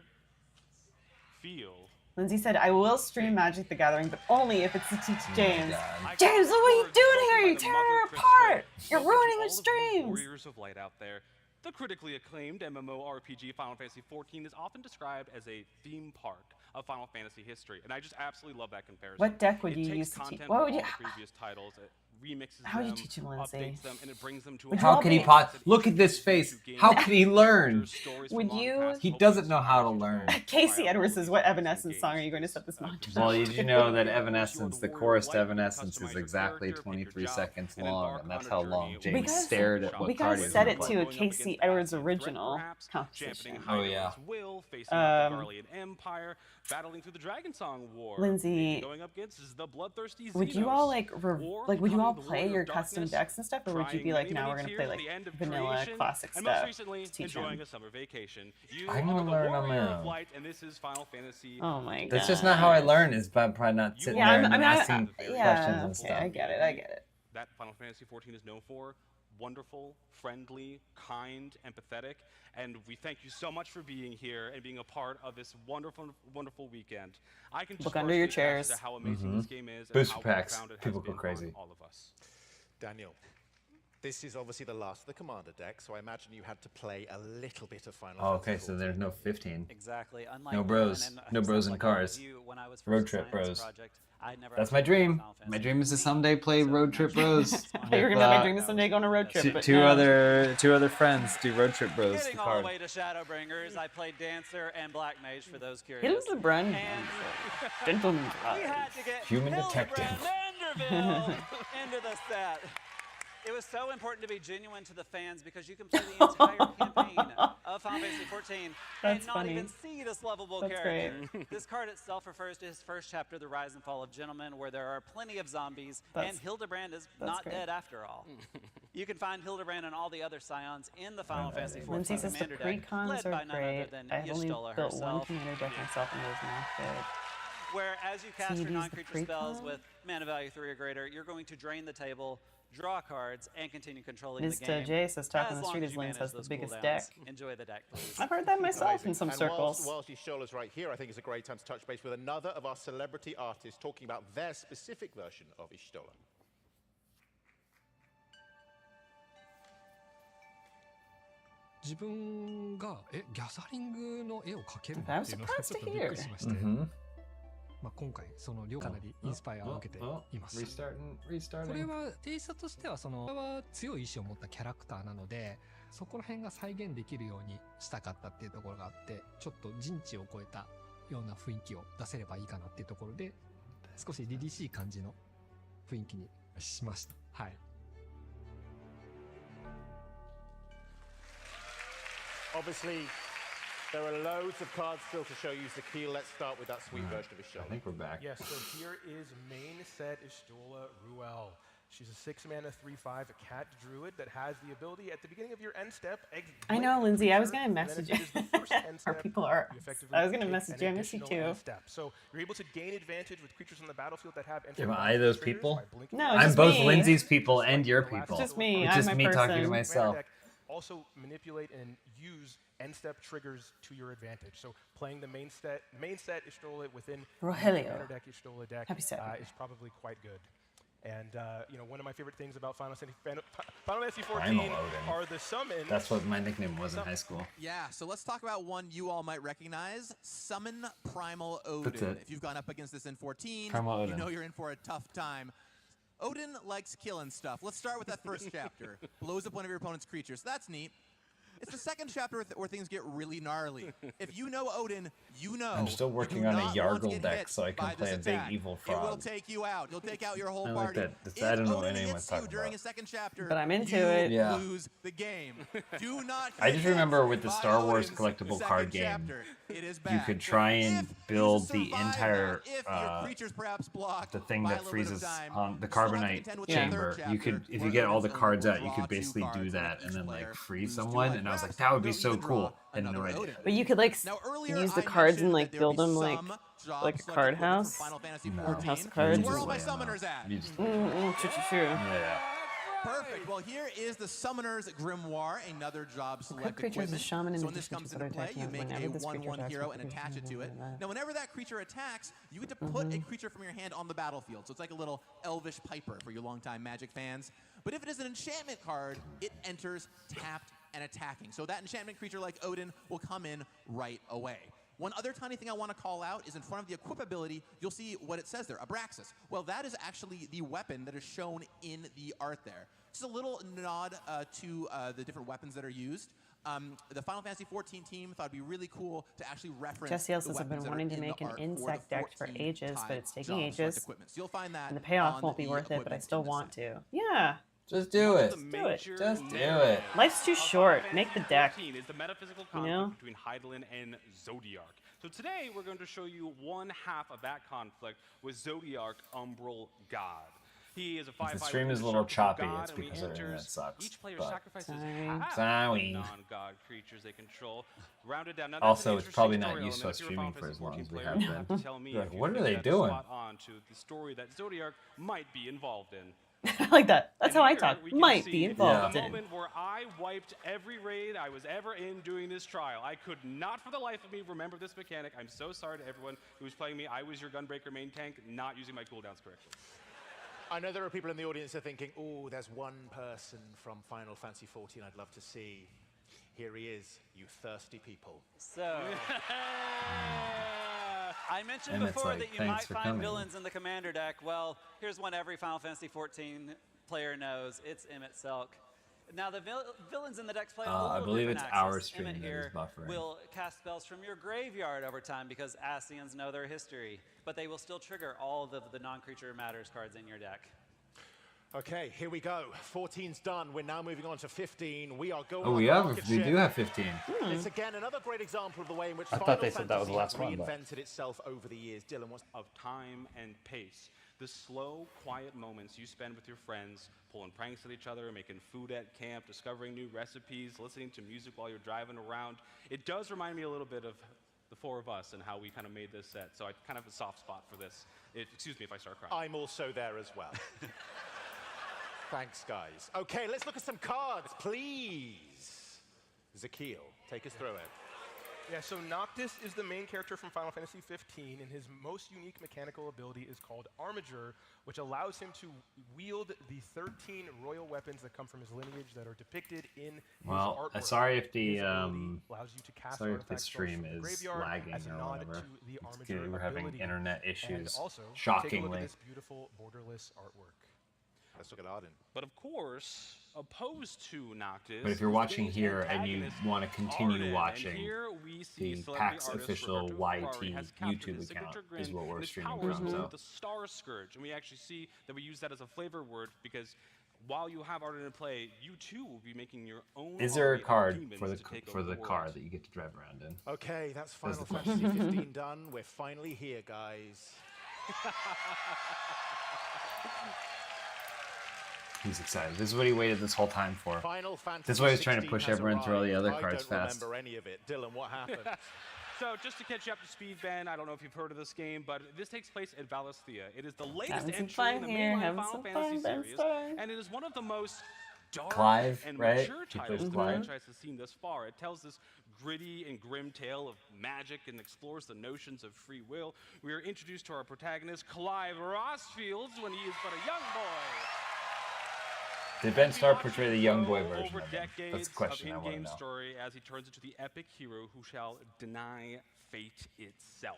feel. Lindsay said, I will stream Magic the Gathering, but only if it's to teach James. James, what are you doing here? You're tearing her apart. You're ruining her streams. Warriors of Light out there. The critically acclaimed MMORPG Final Fantasy XIV is often described as a theme park of Final Fantasy history. And I just absolutely love that comparison. What deck would It you takes use to teach? content What from would you? all the previous titles, it remixes How would you them, teach him, Lindsay? updates them, and it brings them to How could he look at this face? How could he learn? Would you? He doesn't know how to learn. Casey Edwards says, "What Evanescence song are you going to set this montage?" Well, did you know that Evanescence, the chorus to Evanescence, is exactly 23 seconds long, and that's how long James stared at what we card gotta he was set gonna it play. to a Casey Edwards original composition. Oh yeah. Facing the Garlean Empire, battling through the Dragon Song War. Lindsay, Going up against is the bloodthirsty would you Xenos. all like would you all becoming the play warrior your of custom darkness, decks and stuff, or would you be like, now we're gonna play like vanilla classic and stuff? most recently, to teach enjoying him? a summer vacation. You I'm are gonna the learn on warrior my of own. light, and this is Final Fantasy. Oh my god. That's just not how I learn. Is by probably not sitting there and asking questions and stuff. I get it. That Final Fantasy XIV is known for. Wonderful, friendly, kind, empathetic, and we thank you so much for being here and being a part of this wonderful, wonderful weekend. I can just Look under your personally attest chairs. to how amazing this game is Booster and how packs. profound it has People go been crazy. on all of us. Daniel, this is obviously the last of the Commander deck, so I imagine you had to play a little bit of Final Oh, Fantasy okay, so there's no 15. Exactly. Unlike No bros. No bros in cars. Road trip bros. That's my dream. My dream is to someday play Road Trip Bros. You're gonna have my dream is someday go on a road trip. but Two no. other friends do Road Trip Bros. Getting all the way to Shadowbringers, I played Dancer and Black Mage for those curious. Hildebrand. Gentleman. We had to get Human detective. Vanderbilt into the set. It was so important to be genuine to the fans because you can play the entire campaign of Final Fantasy XIV and not even see this lovable character. This card itself refers to his first chapter, The Rise and Fall of Gentlemen, where there are plenty of zombies, and Hildebrand is not dead after all. You can find Hildebrand and all the other scions in the Final Fantasy XIV Lindsay says the commander deck, pre-cons led are by none other great. than I've only Y'shtola built one herself. commander deck myself, and it was not good. Where as you cast So you your use the non-creature spells pre-con? with mana value 3 or greater, you're going to drain the table, draw cards, and continue controlling the Mr. game. J says talking as the long street as is you Lance manage has the those biggest cooldowns. deck. Enjoy the deck, please. I've heard that myself in some And circles. Whilst Y'shtola's right here, I think it's a great time to touch base with another of our celebrity artists talking about their specific version of Y'shtola. I'm surprised to hear. まあ今回そのかなりインスパイアを受けています。 Restarting. これはテイストとしてはこれは強い意志を持ったキャラクターなので、そこら辺が再現できるようにしたかったっていうところがあって、ちょっと人知を超えたような雰囲気を出せればいいかなっていうところで、少し凛々しい感じの雰囲気にしました。はい。Obviously, there are loads of cards still to show you, Zakil. Let's start with that sweet version of Y'shtola. I think we're back. Yes, so here is main set Y'shtola Ruel. She's a 6-mana 3/5 cat druid that has the ability at the beginning of your end step. I know, Lindsay. I was gonna message you. Our people are. I was gonna message you. I miss you too. So you're able to gain advantage with creatures on the battlefield that have. Am I those people? No, it's I'm just both me. Lindsay's people and your people. It's just me. It's I'm just my me talking to person. myself. Also manipulate and use end step triggers to your advantage. So playing the main set Y'shtola within Rogelio. Commander deck Y'shtola deck Happy set. is probably quite good. And you know, one of my favorite things about Final Fantasy Primal XIV Odin. are the summons. That's what my nickname was in high school. Yeah, so let's talk about one you all might recognize, Summon Primal Odin. That's it. If you've gone up against this in 14, Primal you Odin. know you're in for a tough time. Odin likes killing stuff. Let's start with that first chapter. Blows up one of your opponent's creatures. That's neat. It's the second chapter where things get really gnarly. If you know Odin, you know. I'm still working on a Yargle deck so I can play a big evil frog. It will take you out. You'll take out your whole I like party. that. I don't know what Odin anyone's hits you talking during about. a second chapter, But I'm into you it. Yeah. lose the game. Do not. I just get remember hit with the by Star Wars Odin's collectible second card game, chapter. It is you bad. could try and build the entire If your creatures perhaps blocked the thing by that a little bit of freezes time, on the you still have to carbonite contend with the chamber. third You could, chapter, if where you get all Odin's the cards gonna out, you draw could 2 basically do cards, that each and then player like free loses 2 someone. life. And I was like, Perhaps that would be you'll so even draw cool. I had no another idea. Odin. But you could like Now, earlier use the I cards and mentioned like that there build would be them like some like a jobs card selected from house. Final Fantasy No. XIV. House of cards. Where are all my summoners at? You just, True. yeah. Perfect. Well, here is the Summoner's Grimoire, another job select creature is a equipment. shaman in So when this addition comes to into other play, attacking you it. make Whenever a this creature 1/1 attacks hero with and a creature, attach it to it. blah, blah, blah. Now, whenever that creature attacks, you get to put a creature from your hand on the battlefield. So it's like a little elvish piper for your longtime Magic fans. But if it is an enchantment card, it enters tapped and attacking. So that enchantment creature like Odin will come in right away. One other tiny thing I want to call out is in front of the equip ability, you'll see what it says there, Abraxas. Well, that is actually the weapon that is shown in the art there. Just a little nod to the different weapons that are used. The Final Fantasy XIV team thought it'd be really cool to actually reference Jesse also has been wanting to make an insect deck for ages, but it's taking ages. So you'll find that And the payoff won't be worth it, but I still want to. Yeah. Just do it. Do it. Just do it. Life's too short. Make the deck. Is the metaphysical You conflict know? between Hydaelyn and Zodiark. So today we're going to show you one half of that conflict with Zodiark, Umbral God. He is a 5/5 The stream is a little choppy. It's because our internet sucks. Each player but- sacrifices half Sorry. of non-god creatures they control. Rounded down. Now, that's Also, an it's probably interesting not used to story us element. streaming If for you're a as long as we Final have Fantasy been. XIV, tell me You're like, if you what are think they that's doing? spot on to the story that Zodiark might be involved in. I like that. That's how I Here talk. we can Might see be involved the in. moment where I wiped every raid I was ever in doing this trial. I could not for the life of me remember this mechanic. I'm so sorry to everyone who was playing me. I was your Gunbreaker main tank, not using my cooldowns correctly. I know there are people in the audience that are thinking, oh, there's one person from Final Fantasy XIV I'd love to see. Here he is, you thirsty people. So, I mentioned And it's before like, that you thanks might for find coming. villains in the commander deck. Well, here's one every Final Fantasy XIV player knows. It's Emmett Selk. Now, the villains in the decks play a I little believe different it's our axis. stream Emmett that here is buffering. will cast spells from your graveyard over time because Ascians know their history, but they will still trigger all of the non-creature matters cards in your deck. Okay, here we go. 14's done. We're now moving on to 15. We are going Oh, on we the have. rocket We ship. do have 15. It's again another great example of the way in which I thought Final they said that was the Fantasy last one, but- reinvented itself over the years. Dylan, what's of time and pace. The slow, quiet moments you spend with your friends, pulling pranks at each other, making food at camp, discovering new recipes, listening to music while you're driving around. It does remind me a little bit of the four of us and how we kind of made this set. So I kind of have a soft spot for this. Excuse me if I start crying. I'm also there as well. Thanks, guys. Okay, let's look at some cards, please. Zakil, take us through it. Yeah, so Noctis is the main character from Final Fantasy XV, and his most unique mechanical ability is called Armiger, which allows him to wield the 13 royal weapons that come from his lineage that are depicted in his Well, artwork. sorry if the His ability allows you to cast sorry if the artifact spells stream from the is graveyard lagging as a or nod whatever. to the It's Armiger good. We're having ability. internet And issues. also, take a look Shockingly. at this beautiful borderless artwork. Let's look at Arden. But of course, opposed to Noctis. But if you're is the watching game's here and you antagonist, want to continue Arden. watching, And here we see the celebrity PAX artist official Roberto Ferrari YT has captured YouTube his account signature is grin what we're and his streaming powers from. with So the Star Scourge, and we actually see that we use that as a flavor word because while you have Arden in play, you too will be making your own. is there a army of card demons for the to take for over the world. car that you get to drive around in? Okay, that's That's Final the Fantasy question. 15 done. We're finally here, guys. He's excited. This is what he waited this whole time for. Final Fantasy This is why he's trying to 16 push has everyone through all the arrived. other cards I don't fast. remember any of it. Dylan, what happened? So just to catch you up to speed, Ben, I don't know if you've heard of this game, but this takes place at Valisthea. It is the latest Having some entry fun in the here, mainline having Final some Fantasy fun, Ben series, Stein. and it is one of the most dark Clive, and right? mature He plays titles the Clive. franchise has seen thus far. It tells this gritty and grim tale of magic and explores the notions of free will. We are introduced to our protagonist, Clive Rossfields, when he is but a young boy. Did Ben Starr portray the young boy Grow version over of him? decades That's the question I of want to in-game know. story as he turns into the epic hero who shall deny fate itself.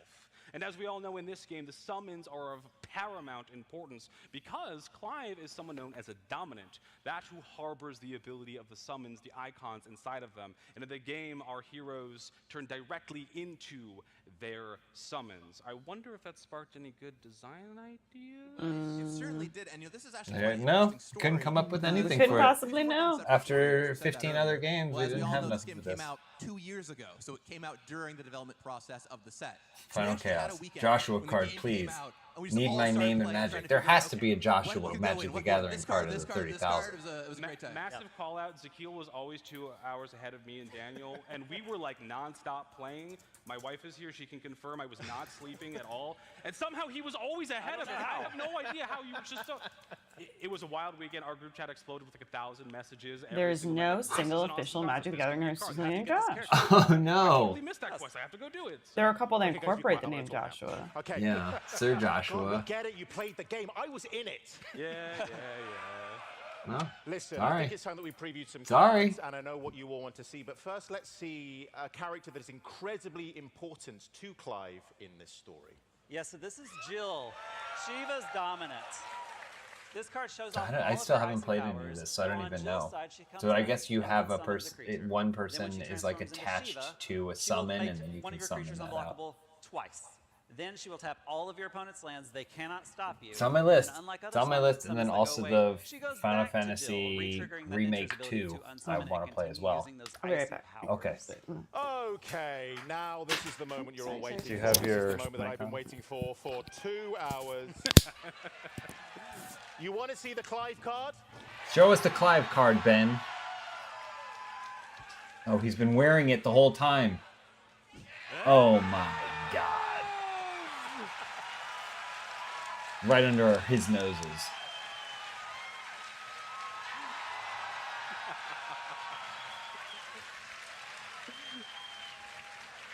And as we all know in this game, the summons are of paramount importance because Clive is someone known as a dominant, that who harbors the ability of the summons, the icons inside of them. And in the game, our heroes turn directly into their summons. I wonder if that sparked any good design ideas? It certainly did, and this is actually Yeah, quite an no, interesting story. couldn't come up with anything Couldn't for possibly know. it. After 15 other games, Well, they as we didn't all have know, this nothing game for came this. out 2 years ago, so it came out during the development process of the set. So we Final actually had a Chaos. weekend Joshua when the card, game came please. out, and we just Need all my started name and playing, trying magic. to There figure has out, to be a what Joshua could go Magic in, the what Gathering this card of this the card, this 30,000. card. It was a great time. Massive call out. Zakil was always 2 hours ahead of me and Daniel, and we were like nonstop playing. My wife is here; she can confirm I was not sleeping at all, and somehow he was always ahead of it. I have no idea how you were just so. It was a wild weekend. Our group chat exploded with like 1,000 messages. every There is single no night. This is single an awesome official concept. Magic the There's Gathering so many artist cards. whose I have name to get this Josh. character. Oh I no! totally missed that quest. I have to go do it. There are a couple that Okay, guys, be incorporate the quiet. name I'll let you talk Joshua. Okay. Yeah, Sir God, Joshua. we get it. You played the game. I was in it. Yeah. No. Listen, Sorry. I think it's time that we previewed some Sorry. cards, and I know what you all want to see. But first, let's see a character that is incredibly important to Clive in this story. Yeah, so this is Jill, Shiva's dominant. This card shows off I still haven't played any of this, so I don't even know. So I guess you have a person, one person is like attached to a summon, and then you can summon that out. Twice. Then she will tap all of your opponent's lands. They cannot stop you. It's on my list. Unlike It's other on my summons, list, and then summons also that go the away, she goes Final back to Jill, Fantasy retriggering that Remake ability 2. to I unsummon want and to play as continue well. using those icy powers. Okay. Okay, now this is the moment you're all waiting for. Do you have This your is the moment that I've been mic on? waiting for 2 hours. You want to see the Clive card? Show us the Clive card, Ben. Oh, he's been wearing it the whole time. Oh my god. Right under his noses.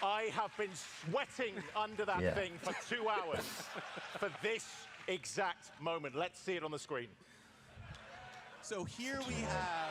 I have been sweating under that thing for 2 hours for this exact moment. Let's see it on the screen. So here we have...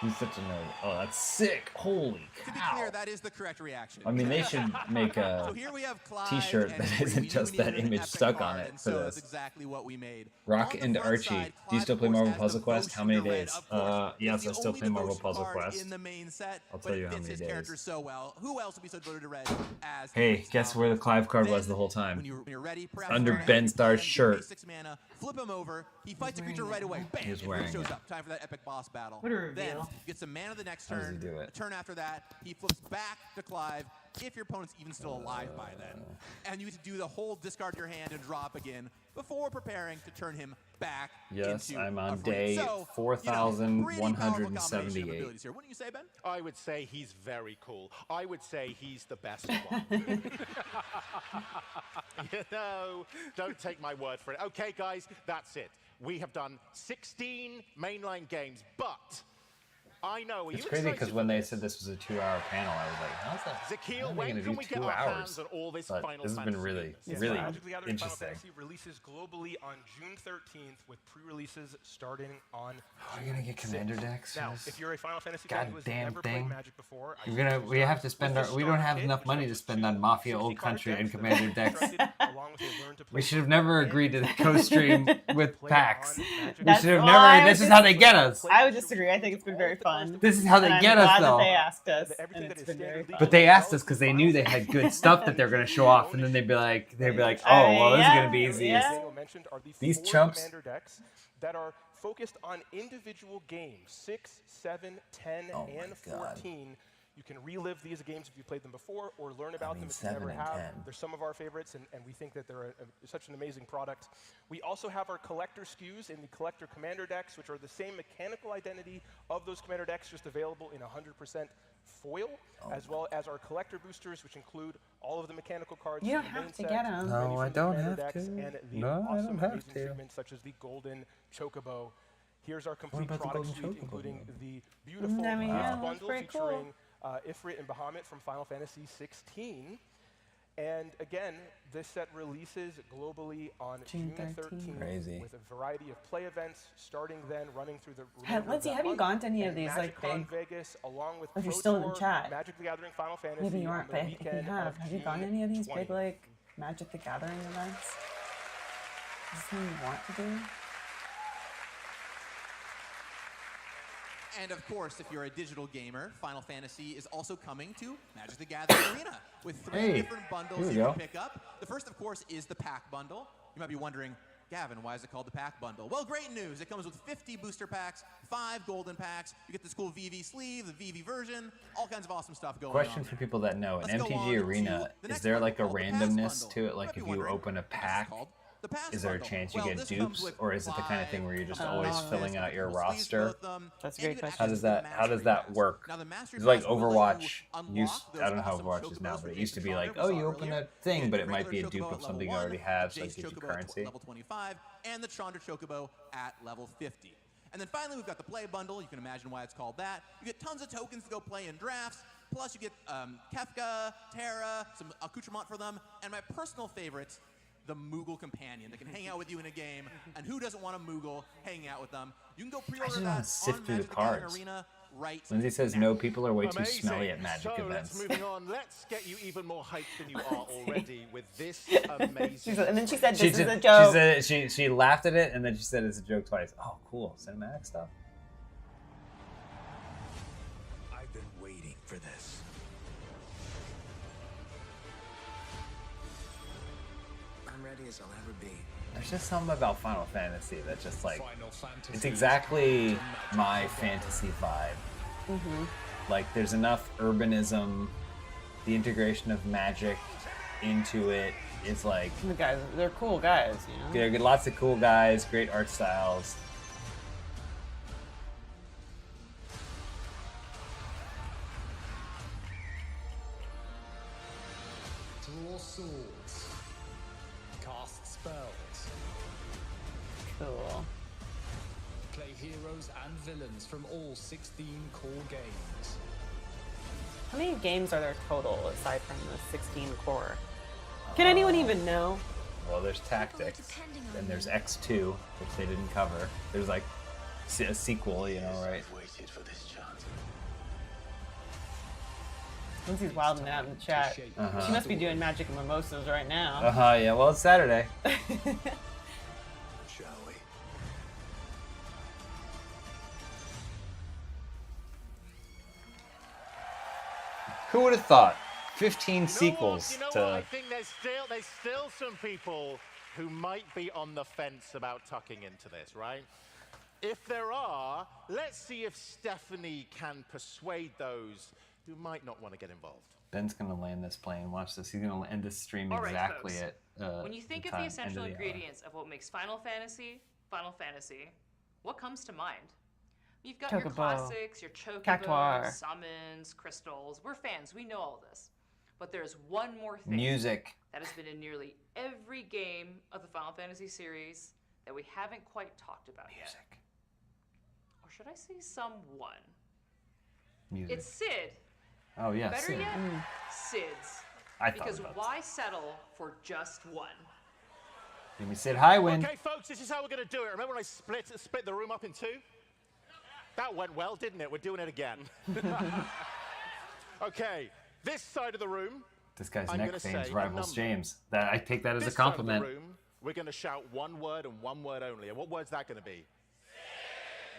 He's such a nerd. Oh, that's sick. Holy cow. To be clear, that is the correct reaction. I mean, they should make a So here we have Clive t-shirt and that we isn't knew just we that needed an image epic stuck card, on it and for so that's this. exactly what we made. Rock On the and front Archie. side, Do you still play Clive, of Marvel course, Puzzle has Quest? the How many Devotion days? Red, of course. Yes, It's I the still only play Marvel devotion Puzzle card Quest. in the main set, I'll but tell it you how fits many his days. character so well. Who else would be so devoted to Red as Hey, guess where the Clive card was the whole time? when you're ready, perhaps Under you're Ben ready, Starr's and shirt. 6 mana, flip him over, he fights a creature right away, bam, He was and wearing shows it. up. Time for that epic boss battle. What a Then reveal. you get some mana the next How does he turn. do it? A turn after that, he flips back to Clive, if your opponent's even still alive by then. And you get to do the whole discard your hand and drop again before preparing to turn him back Yes, into I'm a on free. day So, pretty powerful combination of 4,178. abilities here. Wouldn't you say, Ben? I would say he's very cool. I would say he's the best one. You know, don't take my word for it. Okay, guys, that's it. We have done 16 mainline games, but I know. Are It's you crazy excited because for when they this? said this was a 2-hour panel, I was like, how's that? Zakiel, how are they when gonna can do we 2 get our hours? hands on all this But Final this has been Fantasy really, goodness? really Magic the Gathering Final interesting. Fantasy releases globally on June 13th with pre-releases starting on Are you gonna get commander decks? Now, Yes. if you're a Final Fantasy fan who has Goddamn never thing. played Magic before, I We're suggest gonna. you We start have to spend with our. the We don't starter have kit, enough which money to comes spend with on Mafia 60 Old card Country and decks that commander are decks. constructed along with a learn-to-play We should have never agreed to the co-stream with Play PAX. on Magic. We That's should have why I never. would This is how they get us. I would disagree. I think it's been very fun. This is how they And get I'm us, glad though. that they asked us, and Everything it's that is been very standard fun. But they asked us because they knew they had good stuff that they're gonna show off, and then they'd be like, oh, well, this is gonna be easy. yeah. Daniel mentioned are the These 4 chumps. commander decks that are focused on individual games 6, 7, 10, Oh and my God. 14. You can relive these games if you played them before or learn about them if you 7 never and have. 10. They're some of our favorites, and we think that they're such an amazing product. We also have our collector SKUs in the collector commander decks, which are the same mechanical identity of those commander decks, just available in 100% foil, as well as our collector boosters, which include all of the mechanical cards. You don't from the main have to set, get 'em. No, ready I from the don't commander have decks, to. and the No, I awesome, don't have amazing to. treatments such as the golden chocobo. Here's our complete about the product golden suite, chocobo, including though? the beautiful I mean, gift yeah, that's bundle pretty cool. featuring Ifrit and Bahamut from Final Fantasy XVI. And again, this set releases globally on June 13th Crazy. with a variety of play events starting then, running through the Lindsay, have you gone to any of these, like, MagicCon big- Vegas, along with If you're Pro still in Tour, chat. Magic the Gathering Final Fantasy. Maybe you on aren't, the but if you weekend have of gone to June any of these 20th. big, like, Magic the Gathering events? Is this something you want to do? And of course, if you're a digital gamer, Final Fantasy is also coming to Magic the Gathering Arena with 3 Hey, different bundles here we you go. can pick up. The first, of course, is the pack bundle. You might be wondering, Gavin, why is it called the pack bundle? Well, great news. It comes with 50 booster packs, 5 golden packs. You get this cool VV sleeve, the VV version, all kinds of awesome stuff going Question on. for people that know: in Let's go on MTG to Arena, the is next there one like a called the Pass randomness Bundle. to it? You Like might be if you wondering, open a this is pack, called the Pass is there a Bundle. chance you Well, get this comes dupes, with or is it the kind of thing where you're just always five filling out your sleeves, roster? both of them, That's a and great you get question. How access does to the that Mastery work? Pass. Now, the Mastery It's like Pass will let you Overwatch unlock used. those I don't know how awesome Overwatch is now, chocobos but it from used to be like, Games oh, we you saw open earlier. a thing, You but get it might be a regular dupe chocobo of at something you level already 1, have, so the it gives you Jace chocobo at currency. level 25, and the Chandra chocobo at level 50. And then finally, we've got the play bundle. You can imagine why it's called that. You get tons of tokens to go play in drafts. Plus, you get Kefka, Terra, some accoutrement for them, and my personal favorite, the Moogle companion that can hang out with you in a game. And who doesn't want a Moogle hanging out with them? You can go I pre-order just that want on to sift through the Magic the Gathering cards. Arena right Lindsay says no, people are way too Amazing. smelly at Magic So events. let's moving on. Let's get you even more hyped than you are already with this amazing. And then she said, She "This is did- a joke." She said she laughed at it and then she said it's a joke twice. Oh, cool. Cinematic stuff. I've been waiting for this. I'm ready as I'll ever be. There's just something about Final Fantasy that's just like, Final Fantasy it's exactly my Fantasy vibe. Like, there's enough urbanism, the integration of magic into it is like... The guys, they're cool guys, you know? There are lots of cool guys, great art styles. Draw swords. Cast spells. Cool. Play heroes and villains from all 16 core games. How many games are there total aside from the 16 core? Can anyone even know? Well, there's Tactics, and there's X2, which they didn't cover. There's like a sequel, you know, right? Waited for this chance. Lindsay's wilding out in the chat. Uh-huh. She must be doing magic and mimosas right now. Yeah, well, it's Saturday. Shall we? Who would have thought? 15 You know sequels what? to... I think there's still some people who might be on the fence about tucking into this, right? If there are, let's see if Stephanie can persuade those who might not want to get involved. Ben's gonna land this plane. Watch this. He's gonna end this stream All right, exactly folks. at When you think the of the time, essential end of the hour. ingredients of what makes Final Fantasy, what comes to mind? You've got your Chocobo. classics, your chocobos, Cactuar. summons, crystals. We're fans. We know all this. But there's one more thing. Music. That has been in nearly every game of the Final Fantasy series that we haven't quite talked about yet. Or should I say someone? Music. It's Sid. Oh, yeah, Better Sid. yet, Sids. I thought Because about why settle for just one? Give me Sid Highwind. Okay, folks, this is how we're going to do it. Remember when I split the room up in two? That went well, didn't it? We're doing it again. Okay, this side of the room. This guy's I'm neck gonna fames say a rivals number. James. That I take that as This a compliment. Side of the room, we're going to shout one word and one word only. And what word's that going to be?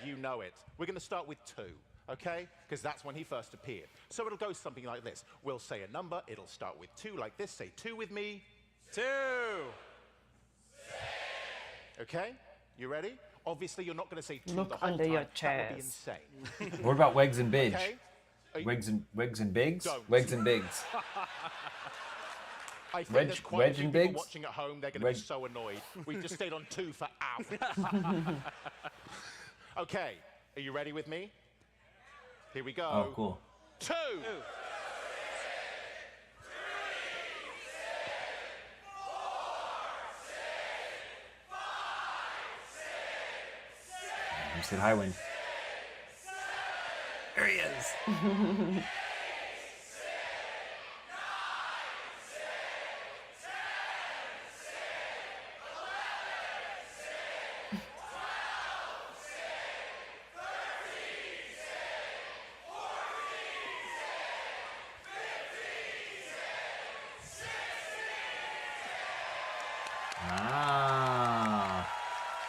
You know it. We're going to start with 2, okay? Because that's when he first appeared. So it'll go something like this. We'll say a number. It'll start with 2 like this. Say 2 with me. 2. Okay? You ready? Obviously, you're not going to say 2 Look the whole under time. your That would be chairs. insane. What about Wigs and Bidge? Okay? Are you- Wigs and Bigs? Don't. Wigs and Bigs. I think Wedge- there's quite Wedge a few and people Biggs? watching at home. They're going to Wedge- be so annoyed. We've just stayed on 2 for hours. Okay, are you ready with me? Here we go. Oh, cool. 2. You Sid Highwind. There he is.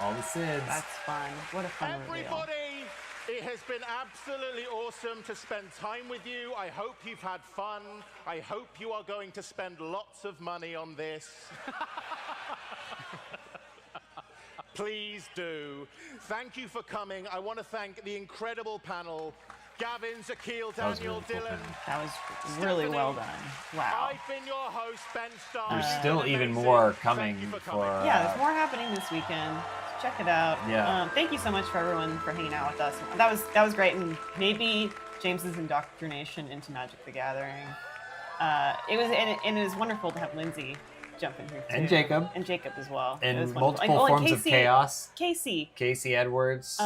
All the Sids. That's fun. What a fun reveal. Everybody, it has been absolutely awesome to spend time with you. I hope you've had fun. I hope you are going to spend lots of money on this. Please do. Thank you for coming. I want to thank the incredible panel. Gavin, Zakil, That was Daniel, really cool, Dylan. man. That was really well done. Wow. I've been your host, Ben Starr. There's You've still been even amazing. more Thank coming you for for... coming. Yeah, there's more happening this weekend. Check it out. Yeah. Thank you so much for everyone for hanging out with us. That was great, and maybe James's indoctrination into Magic the Gathering. It was wonderful to have Lindsay jump in here too. And Jacob. And Jacob as well. It And was wonderful. multiple and forms of chaos. Casey Edwards.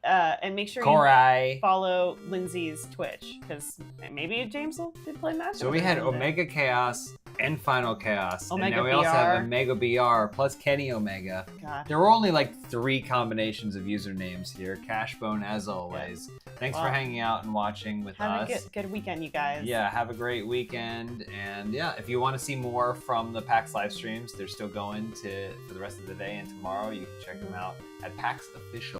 And make sure Korai. you follow Lindsay's Twitch because maybe James will play Magic. So we had someday. Omega Chaos, and Final Chaos. Omega and now we also have BR. Omega BR plus Kenny Omega. God. There were only like 3 combinations of usernames here. Cashbone as always. Thanks for Well, hanging out and watching with Have us. a good weekend, you guys. Yeah, have a great weekend. And yeah, if you want to see more from the PAX live streams, they're still going for the rest of the day and tomorrow. You can check them out at PAX Official.